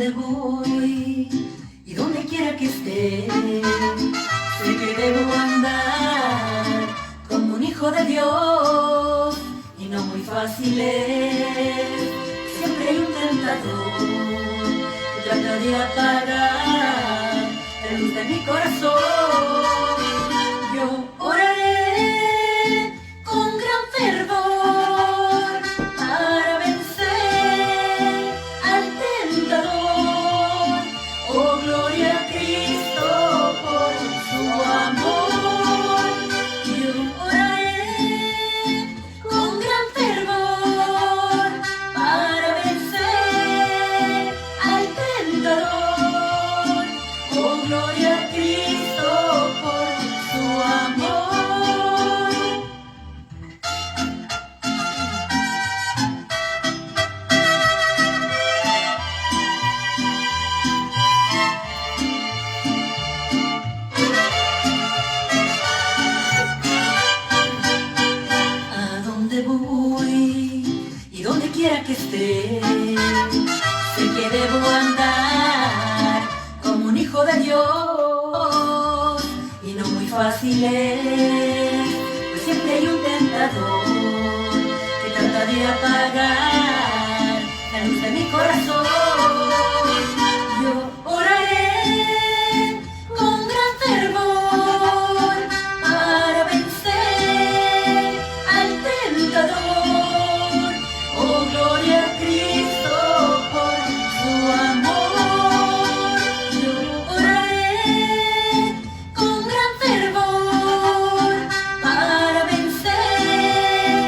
donde voy y donde quiera que esté, sé que debo andar como un hijo de Dios y no muy fácil es. Siempre hay un tentador que trata de apagar la luz de mi corazón. Yo oraré con gran fervor para vencer al tentador. Oh, gloria a Cristo por su amor. Yo oraré con gran fervor para vencer al tentador. Oh, gloria a Cristo por su amor. A donde voy y donde quiera que esté, sé que debo andar como un hijo de Dios y no muy fácil es, pues siempre hay un tentador que trata de apagar la luz de mi corazón. Yo oraré con gran fervor para vencer al tentador. Oh, gloria a Cristo por su amor. Yo oraré con gran fervor para vencer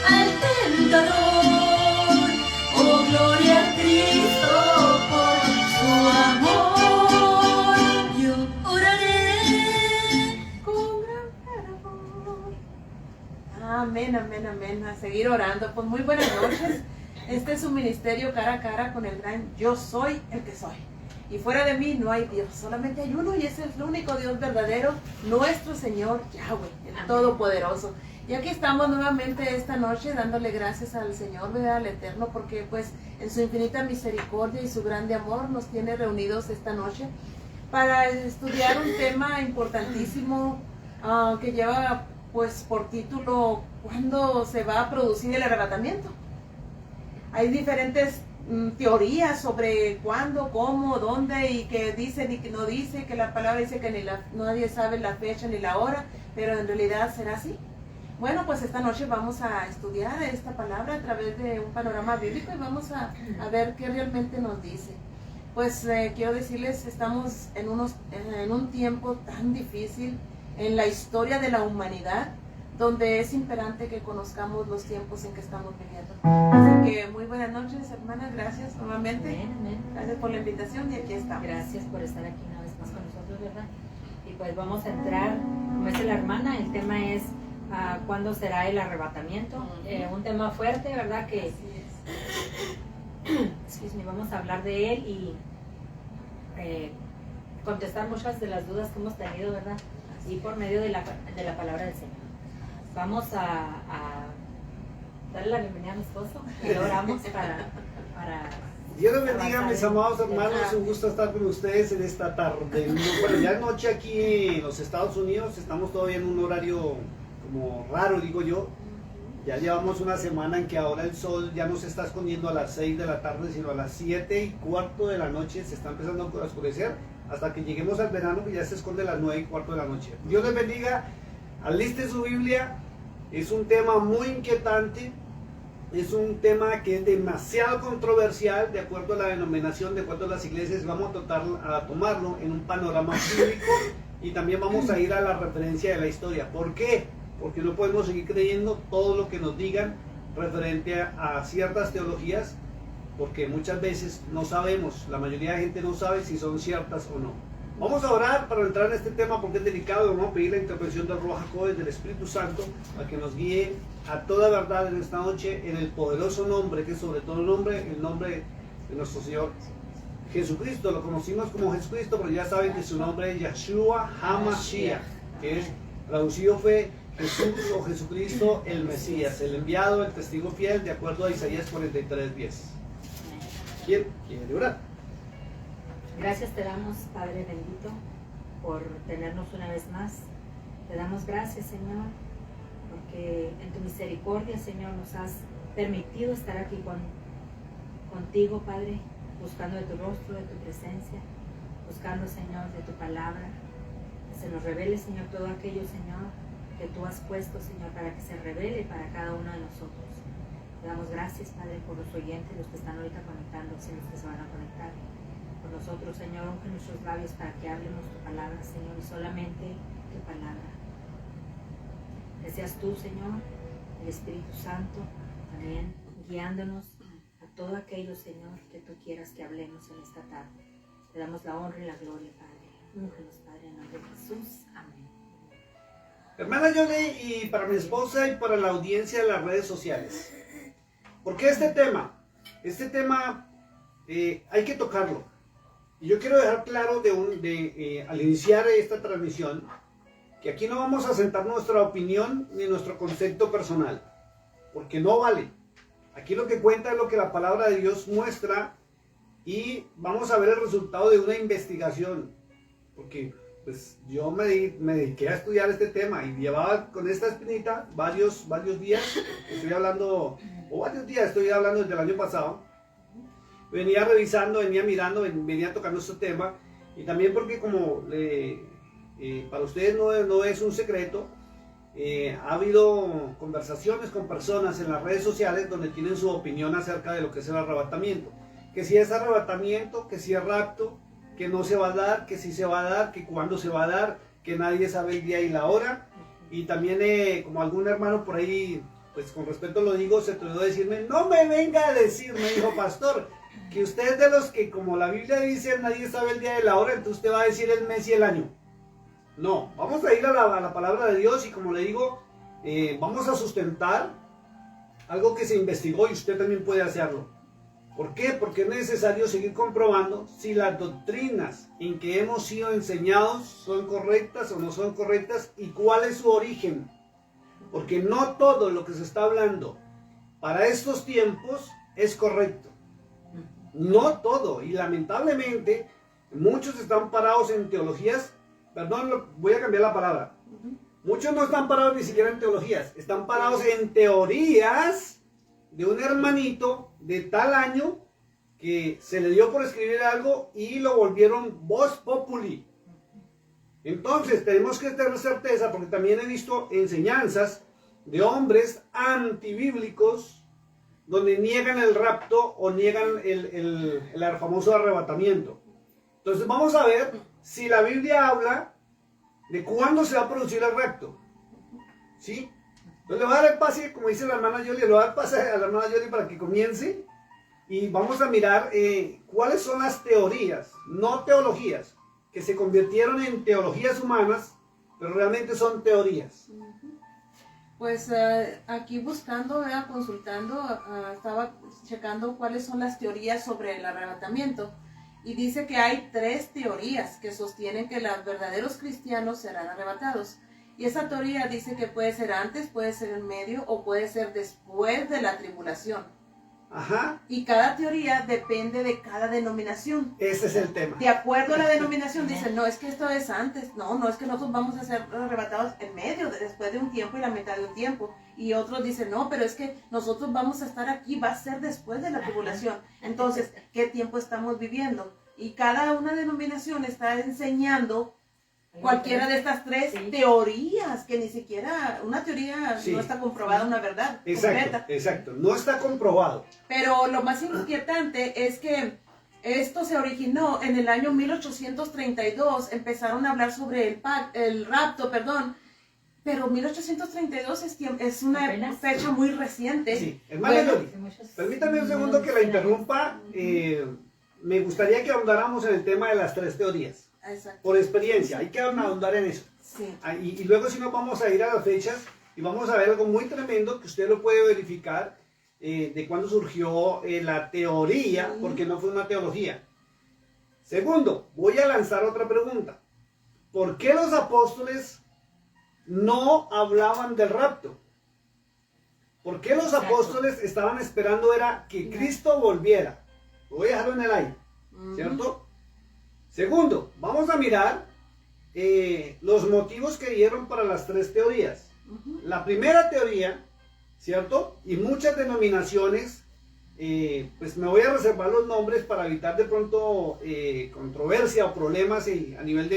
al tentador. Oh, gloria a Cristo por su amor. Yo oraré con gran fervor. Amén, amén, amén. A seguir orando. Pues muy buenas noches. Este es un ministerio cara a cara con el gran Yo soy el que soy. Y fuera de mí no hay Dios, solamente hay uno y ese es el único Dios verdadero, nuestro Señor Yahweh, el Amén. Todopoderoso. Y aquí estamos nuevamente esta noche dándole gracias al Señor, ¿verdad? Al Eterno, porque pues en su infinita misericordia y su grande amor nos tiene reunidos esta noche para estudiar un tema importantísimo que lleva pues por título ¿cuándo se va a producir el arrebatamiento? Hay diferentes teorías sobre cuándo, cómo, dónde y que dicen y que no dice, que la palabra dice que nadie sabe la fecha ni la hora, pero en realidad será así. Bueno, pues esta noche vamos a estudiar esta palabra a través de un panorama bíblico y vamos a ver qué realmente nos dice. Pues quiero decirles, estamos en un tiempo tan difícil en la historia de la humanidad, donde es imperante que conozcamos los tiempos en que estamos viviendo. Así que muy buenas noches, hermanas, gracias nuevamente. Amén, amén. Gracias por la invitación y aquí estamos. Gracias por estar aquí una vez más con nosotros, ¿verdad? Y pues vamos a entrar, como dice la hermana, el tema es ¿cuándo será el arrebatamiento? Un tema fuerte, ¿verdad? Que excuse me, vamos a hablar de él y contestar muchas de las dudas que hemos tenido, ¿verdad? Y por medio de la palabra del Señor. Vamos a darle la bienvenida a mi esposo y lo oramos para Dios los bendiga, avanzar mis en- amados hermanos, es un gusto estar con ustedes en esta tarde. Bueno, ya noche aquí en los Estados Unidos, estamos todavía en un horario como raro, digo yo. Ya llevamos una semana en que ahora el sol ya no se está escondiendo a las 6 de la tarde, sino a las 7:15 de la noche se está empezando a oscurecer, hasta que lleguemos al verano que ya se esconde a las 9:15 de la noche. Dios les bendiga, alisten su Biblia, es un tema muy inquietante. Es un tema que es demasiado controversial de acuerdo a la denominación, de acuerdo a las iglesias. Vamos a tomarlo en un panorama bíblico y también vamos a ir a la referencia de la historia. ¿Por qué? Porque no podemos seguir creyendo todo lo que nos digan referente a ciertas teologías, porque muchas veces no sabemos, la mayoría de gente no sabe si son ciertas o no. Vamos a orar para entrar en este tema porque es delicado. Vamos a pedir la intervención del Ruach HaKodesh, del Espíritu Santo, para que nos guíe a toda verdad en esta noche, en el poderoso nombre, que es sobre todo nombre, el nombre de nuestro Señor Jesucristo. Lo conocimos como Jesucristo, pero ya saben que su nombre es Yeshua HaMashiach, que es traducido fue Jesús o Jesucristo el Mesías, el enviado, el testigo fiel, de acuerdo a Isaías 43:10. ¿Quién quiere orar? Gracias te damos, Padre bendito, por tenernos una vez más. Te damos gracias, Señor, porque en tu misericordia, Señor, nos has permitido estar aquí contigo, Padre, buscando de tu rostro, de tu presencia, buscando, Señor, de tu palabra. Que se nos revele, Señor, todo aquello, Señor, que tú has puesto, Señor, para que se revele para cada uno de nosotros. Te damos gracias, Padre, por los oyentes, los que están ahorita conectándose, los que se van a conectar. Por nosotros, Señor, unge nuestros labios para que hablemos tu palabra, Señor, y solamente tu palabra. Que seas tú, Señor, el Espíritu Santo, también guiándonos a todo aquello, Señor, que tú quieras que hablemos en esta tarde. Te damos la honra y la gloria, Padre. Úngenos, Padre, en nombre de Jesús. Amén. Hermana Yoli, y para mi esposa y para la audiencia de las redes sociales, ¿por qué este tema? Este tema hay que tocarlo. Y yo quiero dejar claro al iniciar esta transmisión, que aquí no vamos a sentar nuestra opinión ni nuestro concepto personal, porque no vale. Aquí lo que cuenta es lo que la palabra de Dios muestra y vamos a ver el resultado de una investigación, porque pues yo me dediqué a estudiar este tema y llevaba con esta espinita varios días, estoy hablando desde el año pasado. Venía revisando, venía mirando, venía tocando este tema, y también porque como para ustedes no es un secreto, ha habido conversaciones con personas en las redes sociales donde tienen su opinión acerca de lo que es el arrebatamiento. Que si es arrebatamiento, que si es rapto, que no se va a dar, que sí se va a dar, que cuándo se va a dar, que nadie sabe el día y la hora. Y también como algún hermano por ahí, pues con respeto lo digo, se atrevió a decirme, no me venga a decir, me dijo, pastor, que usted es de los que, como la Biblia dice, nadie sabe el día y la hora, entonces usted va a decir el mes y el año. No, vamos a ir a la palabra de Dios y como le digo, vamos a sustentar algo que se investigó y usted también puede hacerlo. ¿Por qué? Porque es necesario seguir comprobando si las doctrinas en que hemos sido enseñados son correctas o no son correctas y cuál es su origen. Porque no todo lo que se está hablando para estos tiempos es correcto. No todo, y lamentablemente muchos están parados en teologías, perdón, voy a cambiar la palabra, muchos no están parados ni siquiera en teologías, están parados en teorías de un hermanito de tal año que se le dio por escribir algo y lo volvieron vox populi. Entonces tenemos que tener certeza, porque también he visto enseñanzas de hombres antibíblicos donde niegan el rapto o niegan el famoso arrebatamiento. Entonces vamos a ver si la Biblia habla de cuándo se va a producir el rapto. ¿Sí? Entonces le voy a dar el pase, como dice la hermana Yoli, le voy a dar pase a la hermana Yoli para que comience y vamos a mirar cuáles son las teorías, no teologías, que se convirtieron en teologías humanas, pero realmente son teorías. Pues aquí buscando, consultando, estaba checando cuáles son las teorías sobre el arrebatamiento y dice que hay 3 teorías que sostienen que los verdaderos cristianos serán arrebatados. Y esa teoría dice que puede ser antes, puede ser en medio o puede ser después de la tribulación. Ajá. Y cada teoría depende de cada denominación. Ese es el tema. De acuerdo a la denominación, dicen, no, es que esto es antes. No es que nosotros vamos a ser arrebatados en medio, después de un tiempo y la mitad de un tiempo. Y otros dicen, no, pero es que nosotros vamos a estar aquí, va a ser después de la tribulación. Entonces, ¿qué tiempo estamos viviendo? Y cada una denominación está enseñando cualquiera de estas 3 teorías, que ni siquiera una teoría no está comprobada, una verdad completa. Exacto, no está comprobado. Pero lo más inquietante es que esto se originó en el año 1832, empezaron a hablar sobre el rapto, pero 1832 es una fecha muy reciente. Sí, hermana Yoli, permítame un segundo que la interrumpa, me gustaría que ahondáramos en el tema de las 3 teorías. Exacto. Por experiencia, hay que ahondar en eso. Sí. Y luego si nos vamos a ir a las fechas y vamos a ver algo muy tremendo que usted lo puede verificar de cuándo surgió la teoría, porque no fue una teología. Segundo, voy a lanzar otra pregunta. ¿Por qué los apóstoles no hablaban del rapto? ¿Por qué los apóstoles estaban esperando era que Cristo volviera? Lo voy a dejarlo en el aire, ¿cierto? Segundo, vamos a mirar los motivos que dieron para las tres teorías. La primera teoría, ¿cierto? Y muchas denominaciones, pues me voy a reservar los nombres para evitar de pronto controversia o problemas a nivel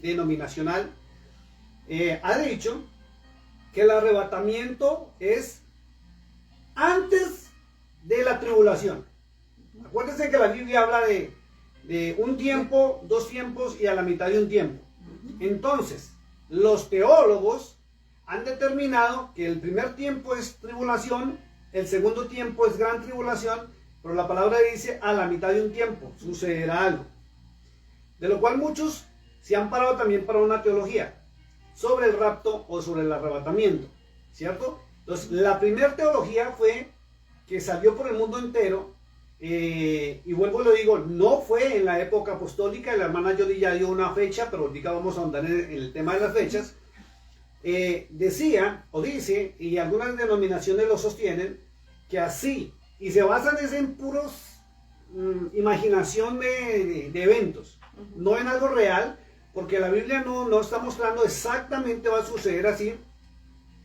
denominacional, ha dicho que el arrebatamiento es antes de la tribulación. Acuérdense que la Biblia habla de un tiempo, dos tiempos y a la mitad de un tiempo. Entonces, los teólogos han determinado que el primer tiempo es tribulación, el segundo tiempo es gran tribulación, pero la palabra dice a la mitad de un tiempo sucederá algo. De lo cual muchos se han parado también para una teología sobre el rapto o sobre el arrebatamiento, ¿cierto? Entonces, la primera teología fue que salió por el mundo entero, y vuelvo y lo digo, no fue en la época apostólica. La hermana Jody ya dio una fecha, pero ahorita vamos a ahondar en el tema de las fechas. Decía o dice, y algunas denominaciones lo sostienen, que así, y se basan en puros imaginación de eventos, no en algo real, porque la Biblia no está mostrando exactamente va a suceder así,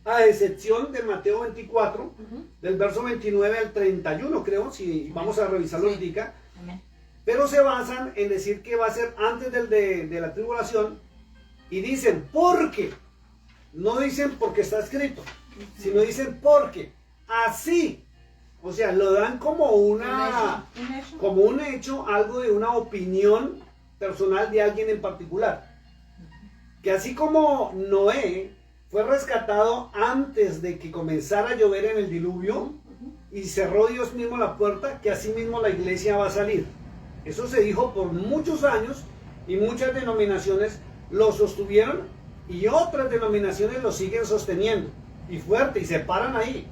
a excepción de Mateo 24, del verso 29 al 31, creo, si vamos a revisarlo ahorita. Pero se basan en decir que va a ser antes de la tribulación, y dicen, porque, no dicen porque está escrito, sino dicen porque, así, o sea, lo dan como como un hecho, algo de una opinión personal de alguien en particular. Que así como Noé fue rescatado antes de que comenzara a llover en el diluvio, y cerró Dios mismo la puerta, que así mismo la iglesia va a salir. Eso se dijo por muchos años, y muchas denominaciones lo sostuvieron, y otras denominaciones lo siguen sosteniendo, y fuerte, y se paran ahí.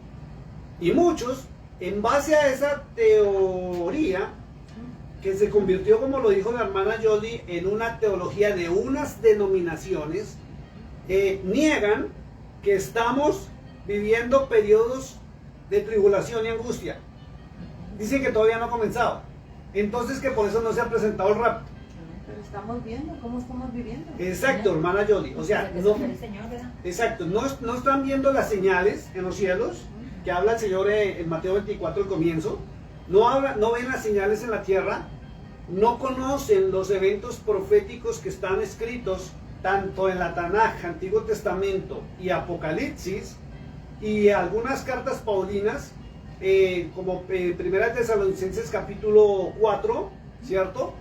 Y muchos, en base a esa teoría, que se convirtió, como lo dijo la hermana Jody, en una teología de unas denominaciones, niegan que estamos viviendo periodos de tribulación y angustia. Dicen que todavía no ha comenzado. Entonces, que por eso no se ha presentado el rapto. Pero estamos viendo cómo estamos viviendo. Exacto, hermana Jody. O sea, exacto, no están viendo las señales en los cielos que habla el Señor en Mateo 24 al comienzo. No ven las señales en la tierra. No conocen los eventos proféticos que están escritos tanto en la Tanaj, Antiguo Testamento, y Apocalipsis, y algunas cartas paulinas, como Primera Tesalonicenses capítulo 4, ¿cierto?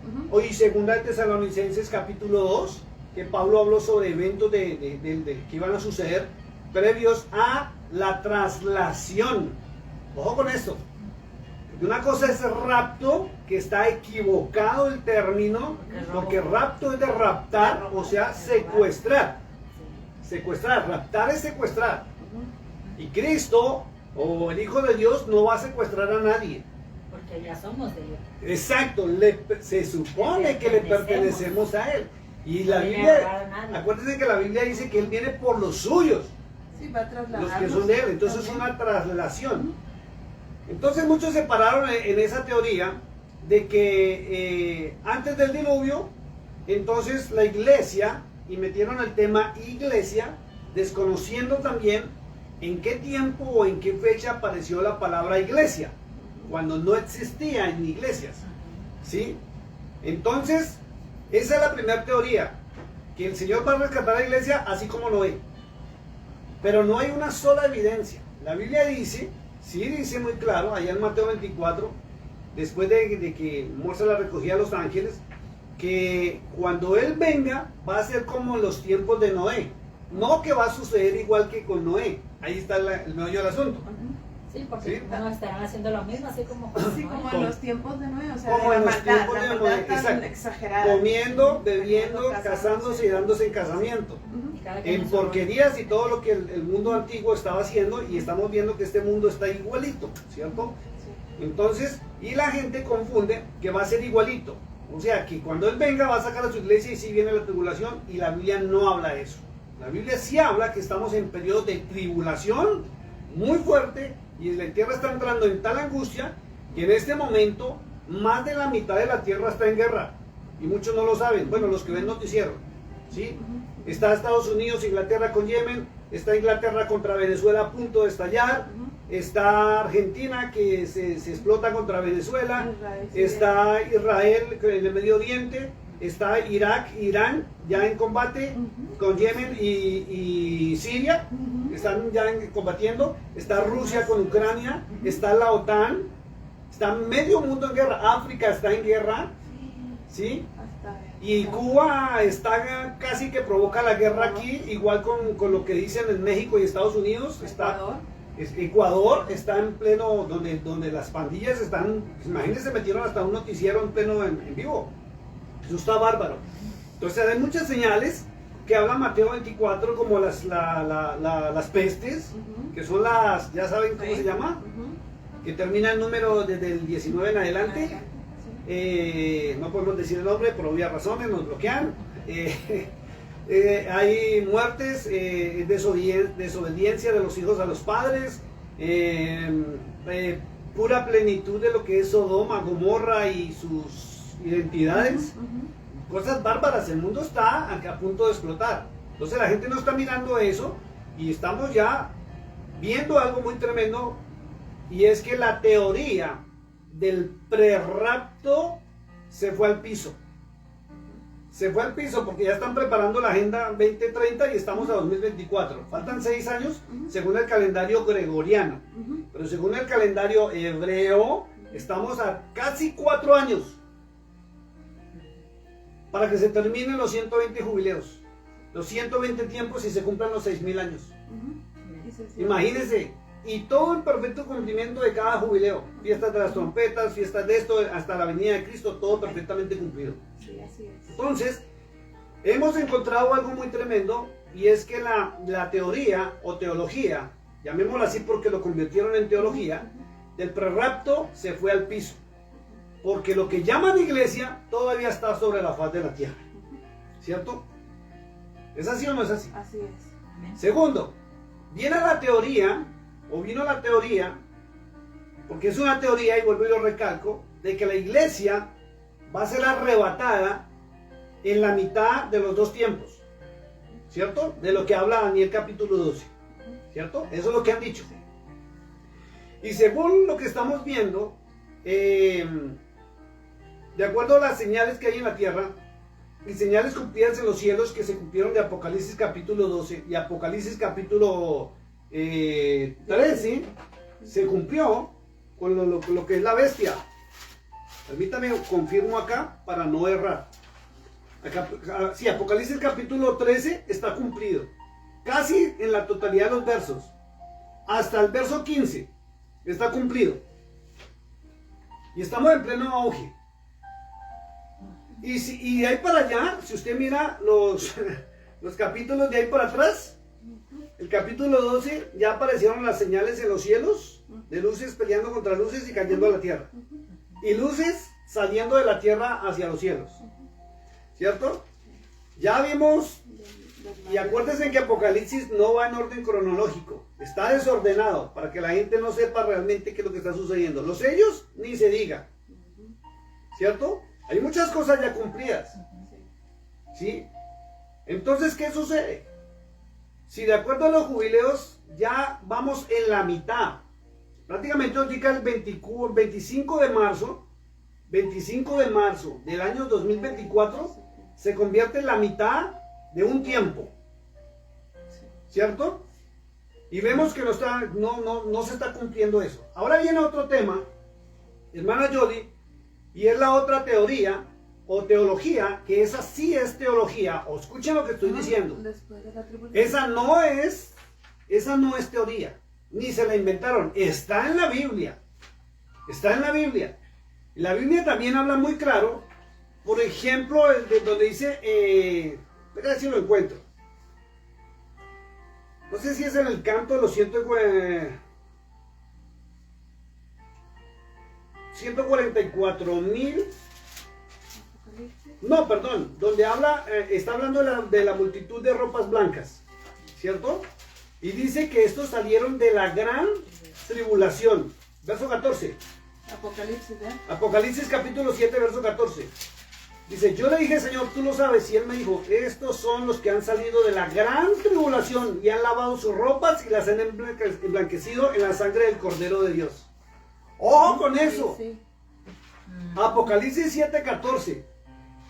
Y Segunda Tesalonicenses capítulo 2, que Pablo habló sobre eventos que iban a suceder previos a la traslación. Ojo con esto. Una cosa es rapto, que está equivocado el término, porque rapto es de raptar, o sea, secuestrar. Secuestrar, raptar es secuestrar. Y Cristo, o el Hijo de Dios, no va a secuestrar a nadie. Porque ya somos de Dios. Exacto, se supone que le pertenecemos a Él. Y la Biblia, acuérdense que la Biblia dice que Él viene por los suyos, sí, va a trasladar los que son de Él. Entonces es una traslación. Entonces muchos se pararon en esa teoría de que antes del diluvio, entonces la iglesia, y metieron el tema iglesia, desconociendo también en qué tiempo o en qué fecha apareció la palabra iglesia, cuando no existía en iglesias, ¿sí? Entonces, esa es la primera teoría, que el Señor va a rescatar a la iglesia así como lo ve. Pero no hay una sola evidencia. La Biblia dice, sí dice muy claro, allá en Mateo 24, después de que muestra la recogida de los ángeles, que cuando Él venga va a ser como en los tiempos de Noé. No que va a suceder igual que con Noé. Ahí está el meollo del asunto. Sí, porque no estarán haciendo lo mismo, así como en los tiempos de Noé, o sea, como en los tiempos de Noé, exacto, exagerada. Comiendo, bebiendo, casándose y dándose en casamiento. En porquerías y todo lo que el mundo antiguo estaba haciendo, y estamos viendo que este mundo está igualito, ¿cierto? Sí. Entonces, y la gente confunde que va a ser igualito. O sea, que cuando Él venga va a sacar a su iglesia y sí viene la tribulación, y la Biblia no habla de eso. La Biblia sí habla que estamos en periodo de tribulación muy fuerte, y la tierra está entrando en tal angustia que en este momento más de la mitad de la tierra está en guerra. y muchos no lo saben, bueno, los que ven noticiero, ¿sí? Está Estados Unidos, Inglaterra con Yemen, está Inglaterra contra Venezuela a punto de estallar, está Argentina que se explota contra Venezuela, está Israel en el Medio Oriente, está Irak, Irán ya en combate con Yemen y Siria, están ya combatiendo, está Rusia con Ucrania, está la OTAN, está medio mundo en guerra, África está en guerra, ¿sí? Y Cuba está casi que provoca la guerra aquí, igual con lo que dicen en México y Estados Unidos. Ecuador está en pleno, donde las pandillas están, imagínense, metieron hasta un noticiero en pleno en vivo. Eso está bárbaro. Entonces hay muchas señales que habla Mateo 24 como las pestes, que son las, ya saben cómo se llama, que termina el número desde el 19 en adelante. No podemos decir el nombre por obvias razones, nos bloquean. Hay muertes, desobediencia de los hijos a los padres, pura plenitud de lo que es Sodoma, Gomorra y sus identidades. Cosas bárbaras, el mundo está a punto de explotar. Entonces la gente no está mirando eso y estamos ya viendo algo muy tremendo, y es que la teoría del prerrapto se fue al piso. Se fue al piso porque ya están preparando la Agenda 2030 y estamos a 2024. Faltan 6 años según el calendario gregoriano, pero según el calendario hebreo estamos a casi 4 años para que se terminen los 120 jubileos, los 120 tiempos y se cumplan los 6.000 años. Imagínense. Y todo en perfecto cumplimiento de cada jubileo. Fiestas de las trompetas, fiestas de esto, hasta la venida de Cristo, todo perfectamente cumplido. Sí, así es. Entonces, hemos encontrado algo muy tremendo, y es que la teoría o teología, llamémosla así porque lo convirtieron en teología, del prerrapto se fue al piso. Porque lo que llaman iglesia todavía está sobre la faz de la tierra. ¿Cierto? ¿Es así o no es así? Así es. Segundo, vino la teoría, porque es una teoría, y vuelvo y lo recalco, de que la iglesia va a ser arrebatada en la mitad de los 2 tiempos, ¿cierto? De lo que habla Daniel capítulo 12, ¿cierto? Eso es lo que han dicho. Y según lo que estamos viendo, de acuerdo a las señales que hay en la tierra, y señales cumplidas en los cielos que se cumplieron de Apocalipsis capítulo 12 y Apocalipsis capítulo 13, se cumplió con lo que es la bestia. Permítame, confirmo acá para no errar. Acá, sí, Apocalipsis capítulo 13 está cumplido, casi en la totalidad de los versos, hasta el verso 15 está cumplido, y estamos en pleno auge. Y de ahí para allá, si usted mira los capítulos de ahí para atrás, el capítulo 12 ya aparecieron las señales en los cielos, de luces peleando contra luces y cayendo a la tierra, y luces saliendo de la tierra hacia los cielos, ¿cierto? Ya vimos, y acuérdense que Apocalipsis no va en orden cronológico, está desordenado para que la gente no sepa realmente qué es lo que está sucediendo. Los sellos ni se diga, ¿cierto? Hay muchas cosas ya cumplidas, ¿sí? Entonces, ¿qué sucede? Si de acuerdo a los jubileos ya vamos en la mitad, prácticamente nos diga el 25 de marzo del año 2024, se convierte en la mitad de un tiempo, ¿cierto? Y vemos que no se está cumpliendo eso. Ahora viene otro tema, hermana Yoli, y es la otra teoría o teología, que esa sí es teología, o escuchen lo que estoy diciendo. Esa no es teoría, ni se la inventaron, está en la Biblia. Está en la Biblia. La Biblia también habla muy claro, por ejemplo, donde dice, voy a ver si lo encuentro. No sé si es en el canto de los 144,000. No, perdón, donde habla, está hablando de la multitud de ropas blancas, ¿cierto? Y dice que estos salieron de la gran tribulación. Verso 14. Apocalipsis, ¿eh? Apocalipsis capítulo 7, verso 14. Dice, yo le dije, Señor, tú lo sabes. Y él me dijo, estos son los que han salido de la gran tribulación y han lavado sus ropas y las han emblanquecido en la sangre del Cordero de Dios. ¡Ojo con eso! Sí, Apocalipsis 7:14.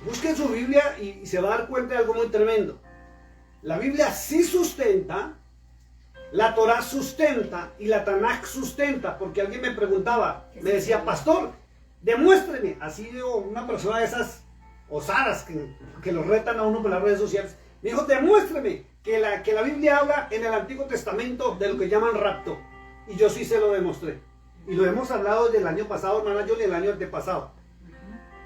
Busquen su Biblia y se va a dar cuenta de algo muy tremendo. La Biblia sí sustenta, la Torah sustenta y la Tanaj sustenta, porque alguien me preguntaba, me decía, pastor, demuéstreme, así digo, una persona de esas osadas que lo retan a uno por las redes sociales, me dijo, demuéstreme que la Biblia habla en el Antiguo Testamento de lo que llaman rapto, y yo sí se lo demostré, y lo hemos hablado desde el año pasado, hermana Yoli, el año antepasado,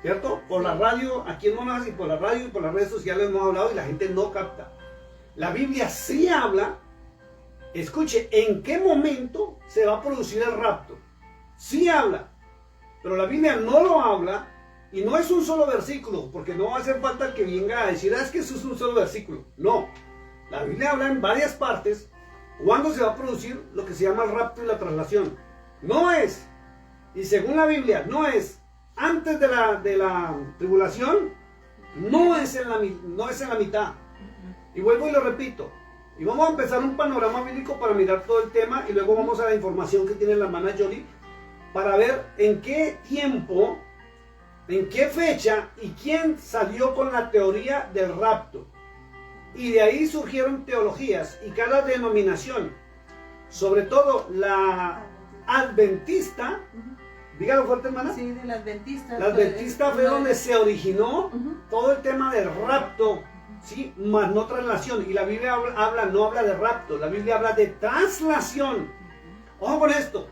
¿cierto? Por la radio, aquí en Monagas, y por la radio y por las redes sociales hemos hablado y la gente no capta. La Biblia sí habla, escuche, en qué momento se va a producir el rapto. Sí habla, pero la Biblia no lo habla y no es un solo versículo, porque no va a hacer falta que venga a decir, es que eso es un solo versículo. No, la Biblia habla en varias partes cuándo se va a producir lo que se llama el rapto y la traslación. No es, y según la Biblia, no es antes de la tribulación, no es en la mitad. Y vuelvo y lo repito. Y vamos a empezar un panorama bíblico para mirar todo el tema y luego vamos a la información que tiene la hermana Yoli para ver en qué tiempo, en qué fecha y quién salió con la teoría del rapto. Y de ahí surgieron teologías y cada denominación, sobre todo la adventista, dígalo fuerte, hermana. Sí, de la adventista. La adventista fue donde se originó todo el tema del rapto, ¿sí? Más no traslación. Y la Biblia no habla de rapto, la Biblia habla de traslación. Ojo con esto.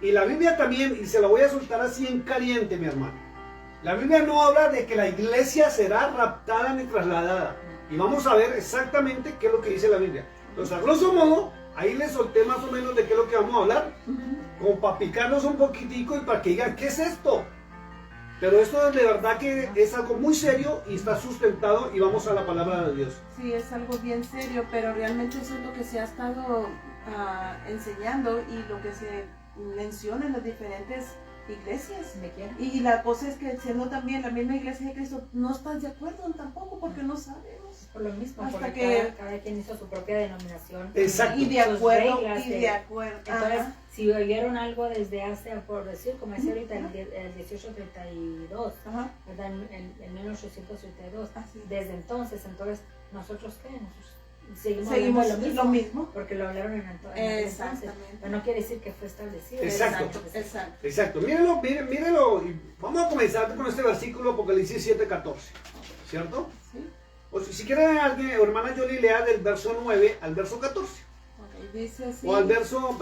Y la Biblia también, y se la voy a soltar así en caliente, mi hermano. La Biblia no habla de que la iglesia será raptada ni trasladada. Y vamos a ver exactamente qué es lo que dice la Biblia. Entonces, a grosso modo, ahí les solté más o menos de qué es lo que vamos a hablar. Como para picarnos un poquitico y para que digan, ¿qué es esto? Pero esto de verdad que es algo muy serio y está sustentado y vamos a la palabra de Dios. Sí, es algo bien serio, pero realmente eso es lo que se ha estado enseñando y lo que se menciona en las diferentes iglesias. Y la cosa es que siendo también la misma iglesia de Cristo, no estás de acuerdo tampoco porque no sabemos. Por lo mismo, hasta porque que cada quien hizo su propia denominación. Exacto. Y de acuerdo, reglas y de acuerdo. Entonces, Ajá. si oyeron algo desde hace, por decir, como decía ahorita, el 1832, Ajá. ¿verdad? En 1832, Así es. desde entonces, ¿nosotros qué? Nosotros seguimos Seguimos hablando lo mismo. porque lo hablaron en entonces. Exactamente. Pero no quiere decir que fue establecido. Exacto. Exacto. Exacto. Mírenlo. Y vamos a comenzar con este versículo, Apocalipsis 7:14. ¿Cierto? Sí. O si quieren alguien, hermana Yoli, lea del verso 9 al verso 14. Ok, dice así. O al verso,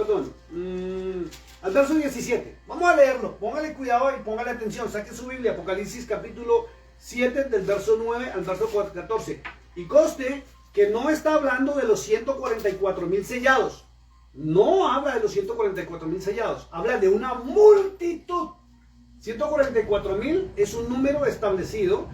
al verso 17. Vamos a leerlo. Póngale cuidado y póngale atención. Saque su Biblia, Apocalipsis capítulo 7 del verso 9 al verso 14. Y conste que no está hablando de los 144,000 sellados. No habla de los 144,000 sellados. Habla de una multitud. 144,000 es un número establecido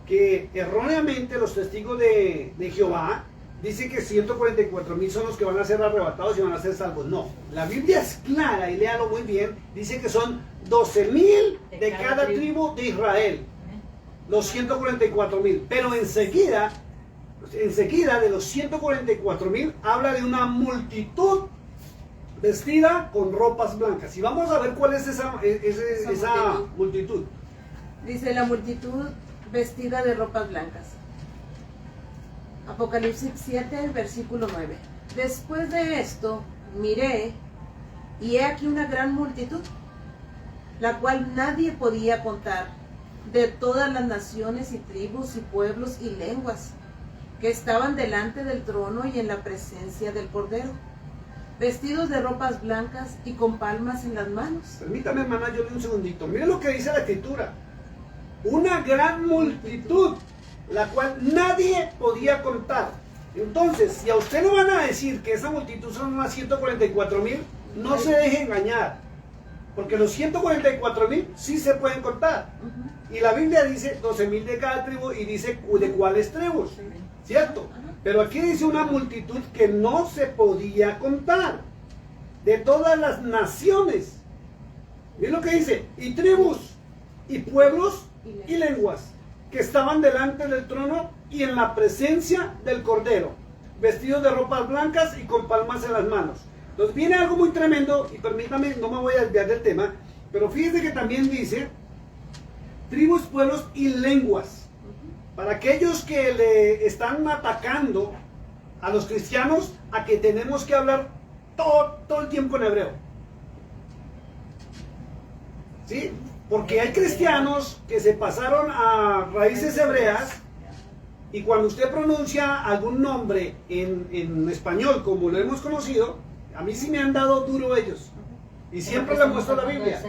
que erróneamente los testigos de Jehová dicen que 144,000 son los que van a ser arrebatados y van a ser salvos. No, la Biblia es clara y léalo muy bien. Dice que son 12,000 de cada tribu de Israel. Los 144,000. Pero enseguida de los 144,000 habla de una multitud vestida con ropas blancas. Y vamos a ver cuál es esa multitud. Dice la multitud vestida de ropas blancas. Apocalipsis 7, versículo 9. Después de esto, miré, y he aquí una gran multitud, la cual nadie podía contar, de todas las naciones y tribus y pueblos y lenguas, que estaban delante del trono y en la presencia del Cordero, vestidos de ropas blancas y con palmas en las manos. Permítame, hermana, yo le un segundito. Miren lo que dice la Escritura. Una gran multitud, la cual nadie podía contar. Entonces, si a usted le van a decir que esa multitud son unas 144,000, no se deje engañar. Porque los 144,000 sí se pueden contar. Y la Biblia dice 12,000 de cada tribu y dice de cuáles tribus. ¿Cierto? Pero aquí dice una multitud que no se podía contar. De todas las naciones. Miren lo que dice. Y tribus, y pueblos, y lenguas. que estaban delante del trono y en la presencia del Cordero, vestidos de ropas blancas y con palmas en las manos. Entonces viene algo muy tremendo, y permítame, no me voy a desviar del tema, pero fíjense que también dice tribus, pueblos y lenguas. Para aquellos que le están atacando a los cristianos a que tenemos que hablar todo el tiempo en hebreo. ¿Sí? Porque hay cristianos que se pasaron a raíces hebreas y cuando usted pronuncia algún nombre en español como lo hemos conocido, a mí sí me han dado duro ellos. Y siempre le muestro la Biblia.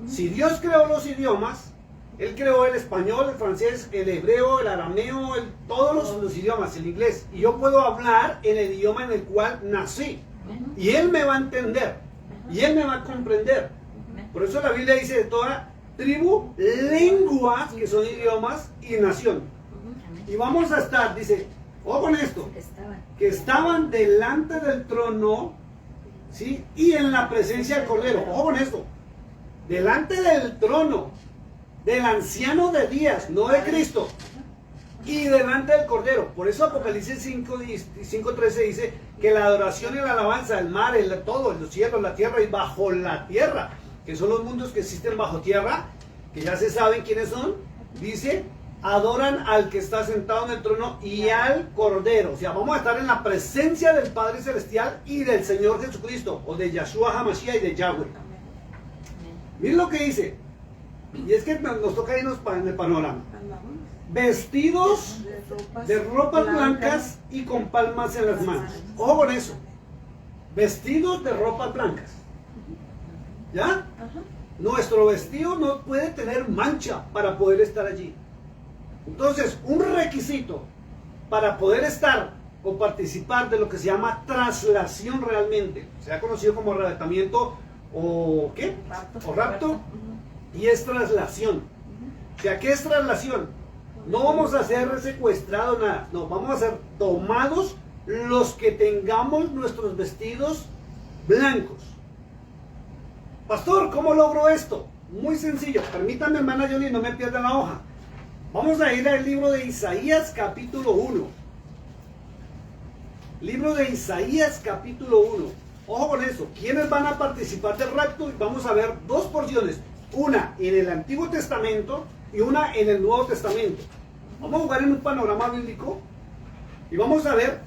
Si Dios creó los idiomas, Él creó el español, el francés, el hebreo, el arameo, todos los idiomas, el inglés. Y yo puedo hablar en el idioma en el cual nací. Y Él me va a entender. Y Él me va a comprender. Por eso la Biblia dice de toda tribu, lenguas, que son idiomas, y nación. Y vamos a estar, dice, ojo con esto, que estaban delante del trono, ¿sí? Y en la presencia del Cordero. Ojo con esto, delante del trono, del anciano de días, no de Cristo, y delante del Cordero. Por eso Apocalipsis 5:13 dice que la adoración y la alabanza, el mar, todo, los cielos, la tierra y bajo la tierra, que son los mundos que existen bajo tierra, que ya se saben quiénes son, dice, adoran al que está sentado en el trono y al Cordero. O sea, vamos a estar en la presencia del Padre Celestial y del Señor Jesucristo, o de Yahshua HaMashiach y de Yahweh. Miren lo que dice, y es que nos toca irnos en el panorama. Vestidos de ropas blancas y con palmas en las manos. Ojo con eso. Vestidos de ropas blancas. ¿Ya? Nuestro vestido no puede tener mancha para poder estar allí. Entonces, un requisito para poder estar o participar de lo que se llama traslación realmente, se ha conocido como arrebatamiento o ¿qué? O rapto, y es traslación. O sea, ¿qué es traslación? No vamos a ser secuestrados, nada. No, vamos a ser tomados los que tengamos nuestros vestidos blancos. Pastor, ¿cómo logro esto? Muy sencillo. Permítame, hermana Johnny, no me pierda la hoja. Vamos a ir al libro de Isaías capítulo 1. Libro de Isaías capítulo 1. Ojo con eso. ¿Quiénes van a participar del rapto? Vamos a ver dos porciones. Una en el Antiguo Testamento y una en el Nuevo Testamento. Vamos a jugar en un panorama bíblico y vamos a ver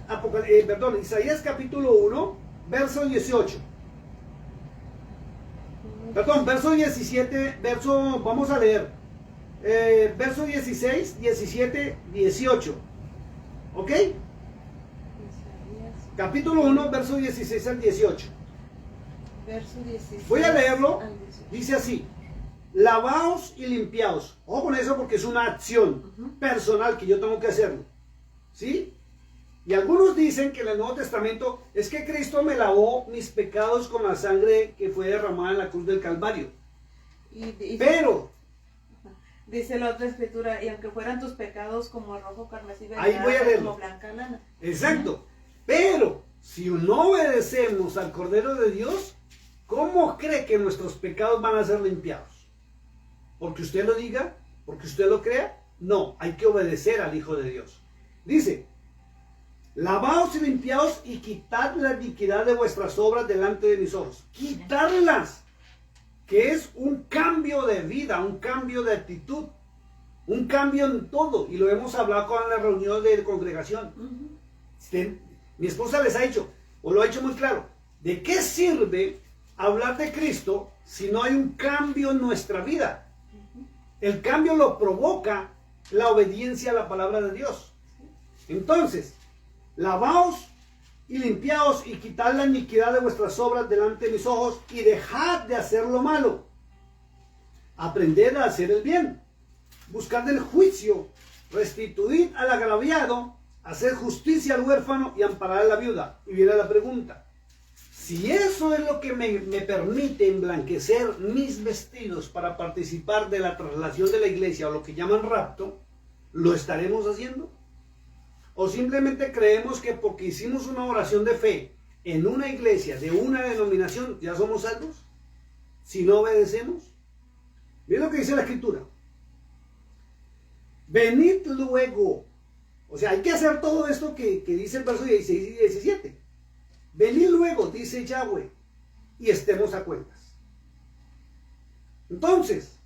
Isaías capítulo 1, verso 18. Perdón, verso 17, vamos a leer verso 16, 17, 18. ¿Ok? Capítulo 1, verso 16 al 18. Verso 16. Voy a leerlo. Dice así: lavaos y limpiaos. Ojo con eso porque es una acción personal que yo tengo que hacerlo. ¿Sí? Y algunos dicen que en el Nuevo Testamento es que Cristo me lavó mis pecados con la sangre que fue derramada en la cruz del Calvario. Pero dice la otra escritura, y aunque fueran tus pecados como rojo carmesí, ahí voy a leerlo. como blanca lana. Exacto. Pero si no obedecemos al Cordero de Dios, ¿cómo cree que nuestros pecados van a ser limpiados? ¿Porque usted lo diga? ¿Porque usted lo crea? No, hay que obedecer al Hijo de Dios. Dice: lavaos y limpiaos y quitad la iniquidad de vuestras obras delante de mis ojos. Quitarlas, que es un cambio de vida, un cambio de actitud, un cambio en todo. Y lo hemos hablado con la reunión de congregación. Mi esposa les ha dicho, o lo ha hecho muy claro, ¿de qué sirve hablar de Cristo si no hay un cambio en nuestra vida? El cambio lo provoca la obediencia a la palabra de Dios. Entonces, lavaos y limpiaos y quitad la iniquidad de vuestras obras delante de mis ojos y dejad de hacer lo malo. Aprended a hacer el bien, buscad el juicio, restituid al agraviado, hacer justicia al huérfano y amparar a la viuda. Y viene la pregunta: si eso es lo que me permite emblanquecer mis vestidos para participar de la traslación de la iglesia o lo que llaman rapto, ¿lo estaremos haciendo? ¿O simplemente creemos que porque hicimos una oración de fe en una iglesia de una denominación ya somos salvos? Si no obedecemos. Miren lo que dice la Escritura. venid luego. O sea, hay que hacer todo esto que dice el verso 16 y 17. Venid luego, dice Yahweh, y estemos a cuentas. Entonces,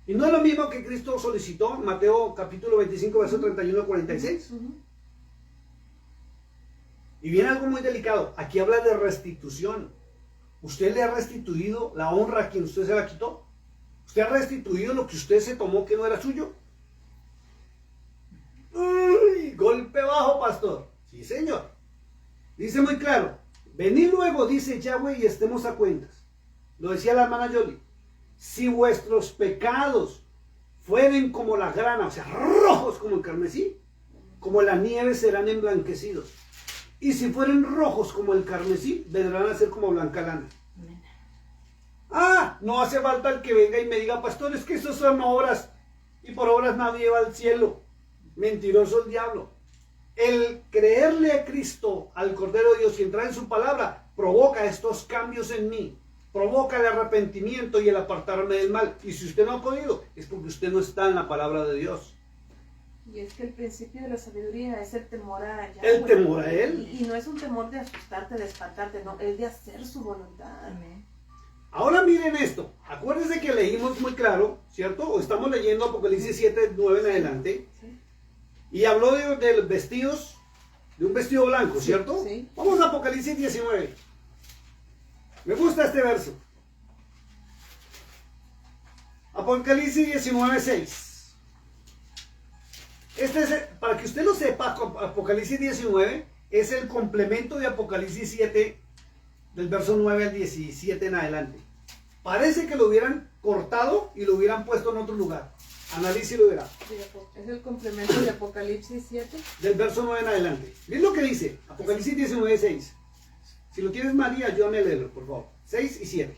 y no es lo mismo que Cristo solicitó en Mateo capítulo 25, verso 31 al 46. Y viene algo muy delicado. Aquí habla de restitución. ¿Usted le ha restituido la honra a quien usted se la quitó? ¿Usted ha restituido lo que usted se tomó que no era suyo? ¡Uy! Golpe bajo, pastor. Sí, señor. Dice muy claro. Venid luego, dice Yahweh, y estemos a cuentas. Lo decía la hermana Yoli. Si vuestros pecados fueren como la grana, o sea, rojos como el carmesí, como la nieve serán emblanquecidos. Y si fueren rojos como el carmesí, vendrán a ser como blanca lana. Ah, no hace falta el que venga y me diga, pastor, es que eso son obras, y por obras nadie va al cielo. Mentiroso el diablo. El creerle a Cristo, al Cordero de Dios, y entrar en su palabra, provoca estos cambios en mí. Provoca el arrepentimiento y el apartarme del mal. Y si usted no ha podido, es porque usted no está en la palabra de Dios. Y es que el principio de la sabiduría es el temor a Yahweh. El temor a Él. Y no es un temor de asustarte, de espantarte, no, es de hacer su voluntad. Amén. Ahora miren esto. Acuérdense que leímos muy claro, ¿cierto? O estamos leyendo Apocalipsis 7, 9 en adelante. Sí. Y habló de los vestidos, de un vestido blanco, ¿cierto? Sí. Vamos a Apocalipsis 19. Me gusta este verso. Apocalipsis 19, 6. Este es, para que usted lo sepa, Apocalipsis 19 es el complemento de Apocalipsis 7, del verso 9 al 17 en adelante. Parece que lo hubieran cortado y lo hubieran puesto en otro lugar. Analice y lo verá. Es el complemento de Apocalipsis 7. Del verso 9 en adelante. Miren lo que dice, Apocalipsis 19, 6. Si lo tienes, María, ayúdame a leerlo, por favor. 6 y 7.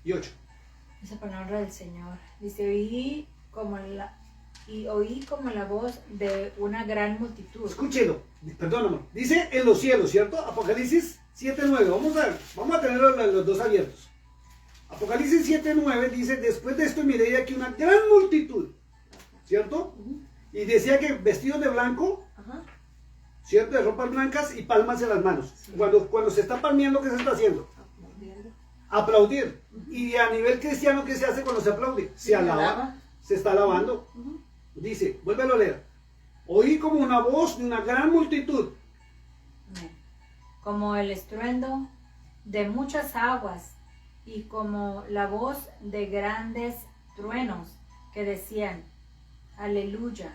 Y 8. Esa palabra del Señor. Dice, oí como la voz de una gran multitud. Escúchelo, perdóname. Dice en los cielos, ¿cierto? Apocalipsis 7, 9. Vamos a tener los dos abiertos. Apocalipsis 7, 9 dice, después de esto miré aquí una gran multitud, ¿cierto? Y decía que vestidos de blanco, Ajá. ¿cierto? De ropas blancas y palmas en las manos. Sí. Cuando se está palmeando, ¿qué se está haciendo? Aplaudiendo. Aplaudir. Y a nivel cristiano, ¿qué se hace cuando se aplaude? Se alaba. Se está alabando. Dice, vuélvelo a leer. Oí como una voz de una gran multitud. Amén. Como el estruendo de muchas aguas y como la voz de grandes truenos que decían, aleluya,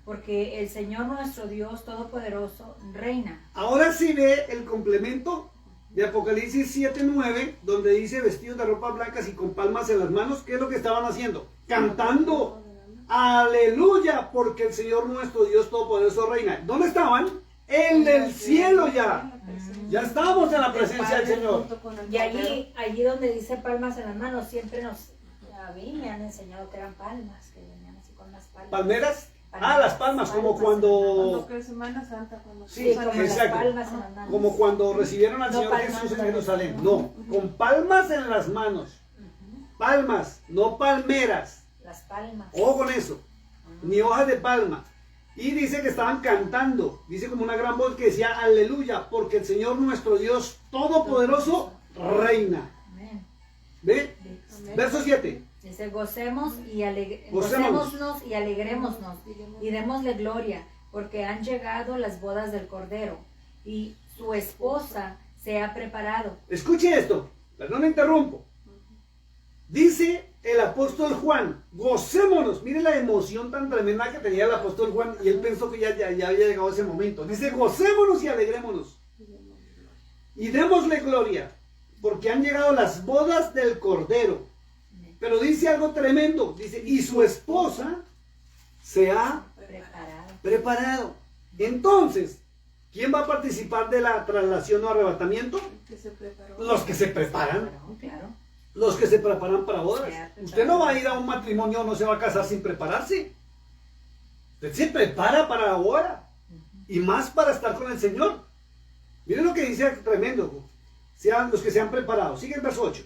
porque el Señor nuestro Dios Todopoderoso reina. Ahora sí ve el complemento de Apocalipsis 7, 9, donde dice vestidos de ropas blancas y con palmas en las manos. ¿Qué es lo que estaban haciendo? Cantando. Aleluya, porque el Señor nuestro Dios Todopoderoso reina. ¿Dónde estaban? En el cielo ya. Ya estábamos en la presencia del Señor. Y allí donde dice palmas en las manos, siempre a mí me han enseñado que eran palmas, que venían así con las palmas. ¿Palmeras? Ah, las palmas, como cuando... que es Semana Santa, cuando Sí, como las exacto. palmas en las manos. Como cuando recibieron al No, Señor palmas Jesús en en Jerusalén. las No, con palmas en las manos. Palmas, no palmeras. Las palmas. Ojo con eso. Ni hojas de palma. Y dice que estaban cantando. Dice como una gran voz que decía aleluya, porque el Señor nuestro Dios Todopoderoso reina. Amén. ¿Ve? Amén. Verso 7. Dice, gocémonos y Gocémonos. alegrémonos y démosle gloria, porque han llegado las bodas del Cordero y su esposa se ha preparado. Escuche esto. Perdón, me interrumpo. Dice el apóstol Juan, gocémonos. Mire la emoción tan tremenda que tenía el apóstol Juan y él pensó que ya había llegado ese momento. Dice, gocémonos y alegrémonos. Y démosle gloria, porque han llegado las bodas del Cordero. Pero dice algo tremendo. Dice, y su esposa se ha preparado. Entonces, ¿quién va a participar de la traslación o arrebatamiento? Que se preparó. Los que se preparan. Claro. Los que se preparan para bodas. Se Usted no va a ir a un matrimonio, no se va a casar sin prepararse. Usted se prepara para la boda. Y más para estar con el Señor. Miren lo que dice tremendo. Sean los que se han preparado. Sigue el verso 8.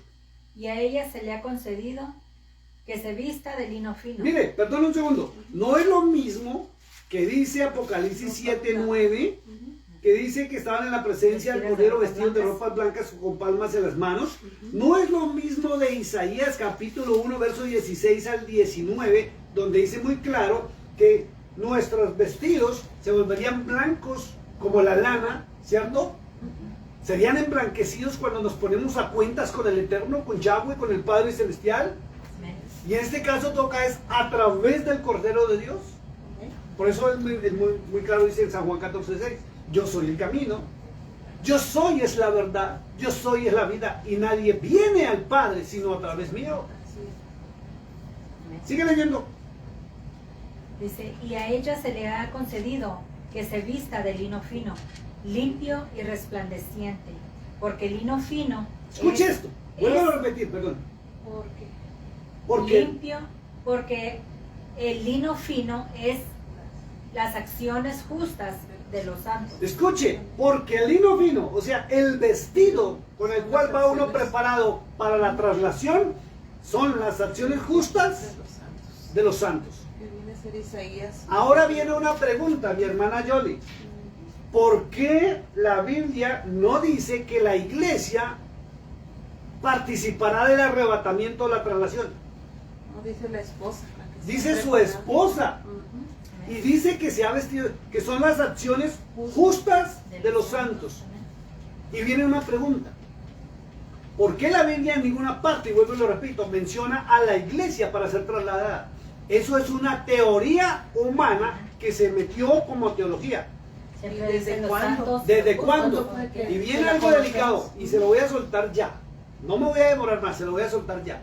Y a ella se le ha concedido Que se vista de lino fino. Mire, perdón un segundo. No es lo mismo que dice Apocalipsis 7:9, que dice que estaban en la presencia del Cordero vestidos de ropas blancas con palmas en las manos. No es lo mismo de Isaías capítulo 1, verso 16 al 19, donde dice muy claro que nuestros vestidos se volverían blancos como la lana, ¿cierto? Serían emblanquecidos cuando nos ponemos a cuentas con el Eterno, con Yahweh, con el Padre Celestial. Y en este caso toca es a través del Cordero de Dios. Por eso es muy claro, dice en San Juan 14:6, yo soy el camino, yo soy es la verdad, yo soy es la vida, y nadie viene al Padre sino a través mío. Sigue leyendo. Dice, y a ella se le ha concedido que se vista de lino fino, limpio y resplandeciente, porque el lino fino Escuche esto, vuelvo a repetir, perdón. ¿Por qué? Porque limpio, porque el lino fino es las acciones justas de los santos. escuche, porque el lino fino, o sea, el vestido con el cual va uno preparado para la traslación, son las acciones justas de los santos. Que viene a ser Isaías. Ahora viene una pregunta, mi hermana Yoli. ¿Por qué la Biblia no dice que la iglesia participará del arrebatamiento o la traslación? No dice la esposa. La que se Dice su prepara. esposa. Y dice que se ha vestido, que son las acciones justas de los santos. Y viene una pregunta. ¿Por qué la Biblia en ninguna parte, y vuelvo y lo repito, menciona a la iglesia para ser trasladada? Eso es una teoría humana que se metió como teología. Siempre ¿Desde dicen los cuándo? santos. ¿Desde cuándo? fue que Y se viene la algo conocemos? delicado, y se lo voy a soltar ya. No me voy a demorar más, se lo voy a soltar ya.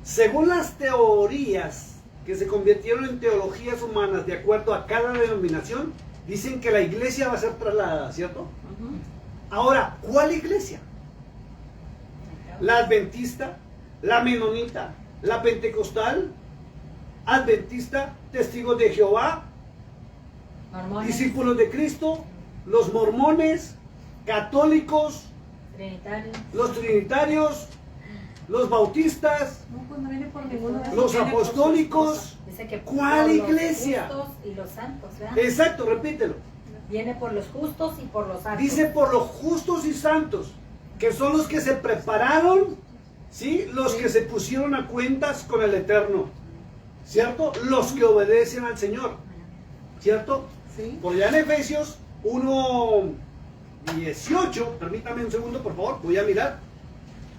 Según las teorías que se convirtieron en teologías humanas de acuerdo a cada denominación, dicen que la iglesia va a ser trasladada, ¿cierto? Ahora, ¿cuál iglesia? ¿La adventista? ¿La menonita? ¿La pentecostal? ¿Adventista? ¿Testigos de Jehová? Mormones, ¿Discípulos de Cristo? ¿Los mormones? ¿Católicos? trinitarios, ¿Los trinitarios? ¿Los bautistas? No, pues no viene por ninguno de esos, ¿Los viene por su apostólicos? dice que ¿Cuál por iglesia? los justos y los santos, ¿verdad? Exacto, repítelo. Viene por los justos y por los santos. Dice por los justos y santos, que son los que se prepararon, ¿sí? Los que se pusieron a cuentas con el Eterno, ¿cierto? Los que obedecen al Señor, ¿cierto? Sí. Por allá en Efesios 1:18, permítame un segundo, por favor, voy a mirar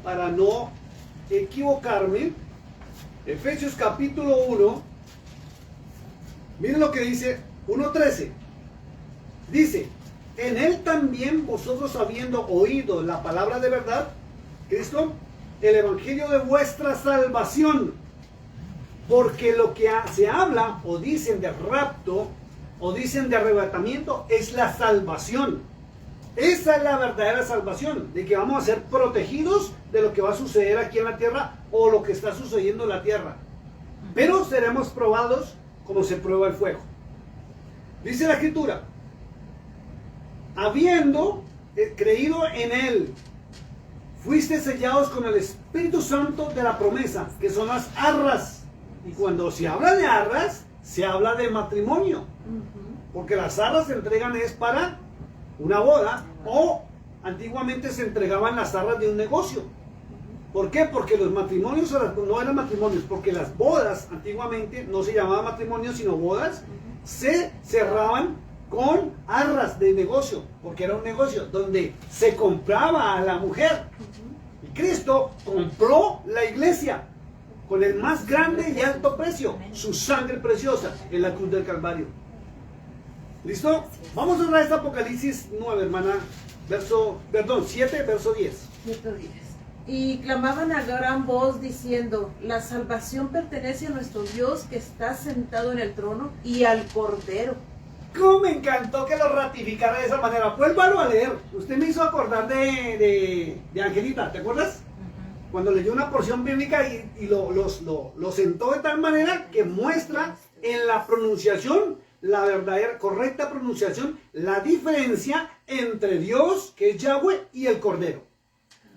para no equivocarme. Efesios capítulo 1, miren lo que dice 1:13. Dice, en él también vosotros habiendo oído la palabra de verdad, Cristo, el evangelio de vuestra salvación, porque lo que se habla o dicen de rapto o dicen de arrebatamiento es la salvación. Esa es la verdadera salvación, de que vamos a ser protegidos de lo que va a suceder aquí en la tierra o lo que está sucediendo en la tierra. Pero seremos probados como se prueba el fuego. Dice la Escritura, habiendo creído en Él, fuiste sellados con el Espíritu Santo de la promesa, que son las arras. Y cuando se habla de arras, se habla de matrimonio. Porque las arras se entregan es para una boda, o antiguamente se entregaban las arras de un negocio. ¿Por qué? Porque los matrimonios no eran matrimonios, porque las bodas antiguamente no se llamaban matrimonios, sino bodas, se cerraban con arras de negocio, porque era un negocio donde se compraba a la mujer. Y Cristo compró la iglesia con el más grande y alto precio, su sangre preciosa en la cruz del Calvario. ¿Listo? Vamos a hablar de Apocalipsis 9, hermana, 7, verso 10. 7:10. Y clamaban a gran voz diciendo, la salvación pertenece a nuestro Dios que está sentado en el trono y al Cordero. ¿Cómo me encantó que lo ratificara de esa manera? Vuélvalo a leer. Usted me hizo acordar de Angelita, ¿te acuerdas? Cuando leyó una porción bíblica y lo sentó de tal manera que muestra en la pronunciación, la verdadera, correcta pronunciación, la diferencia entre Dios, que es Yahweh, y el Cordero.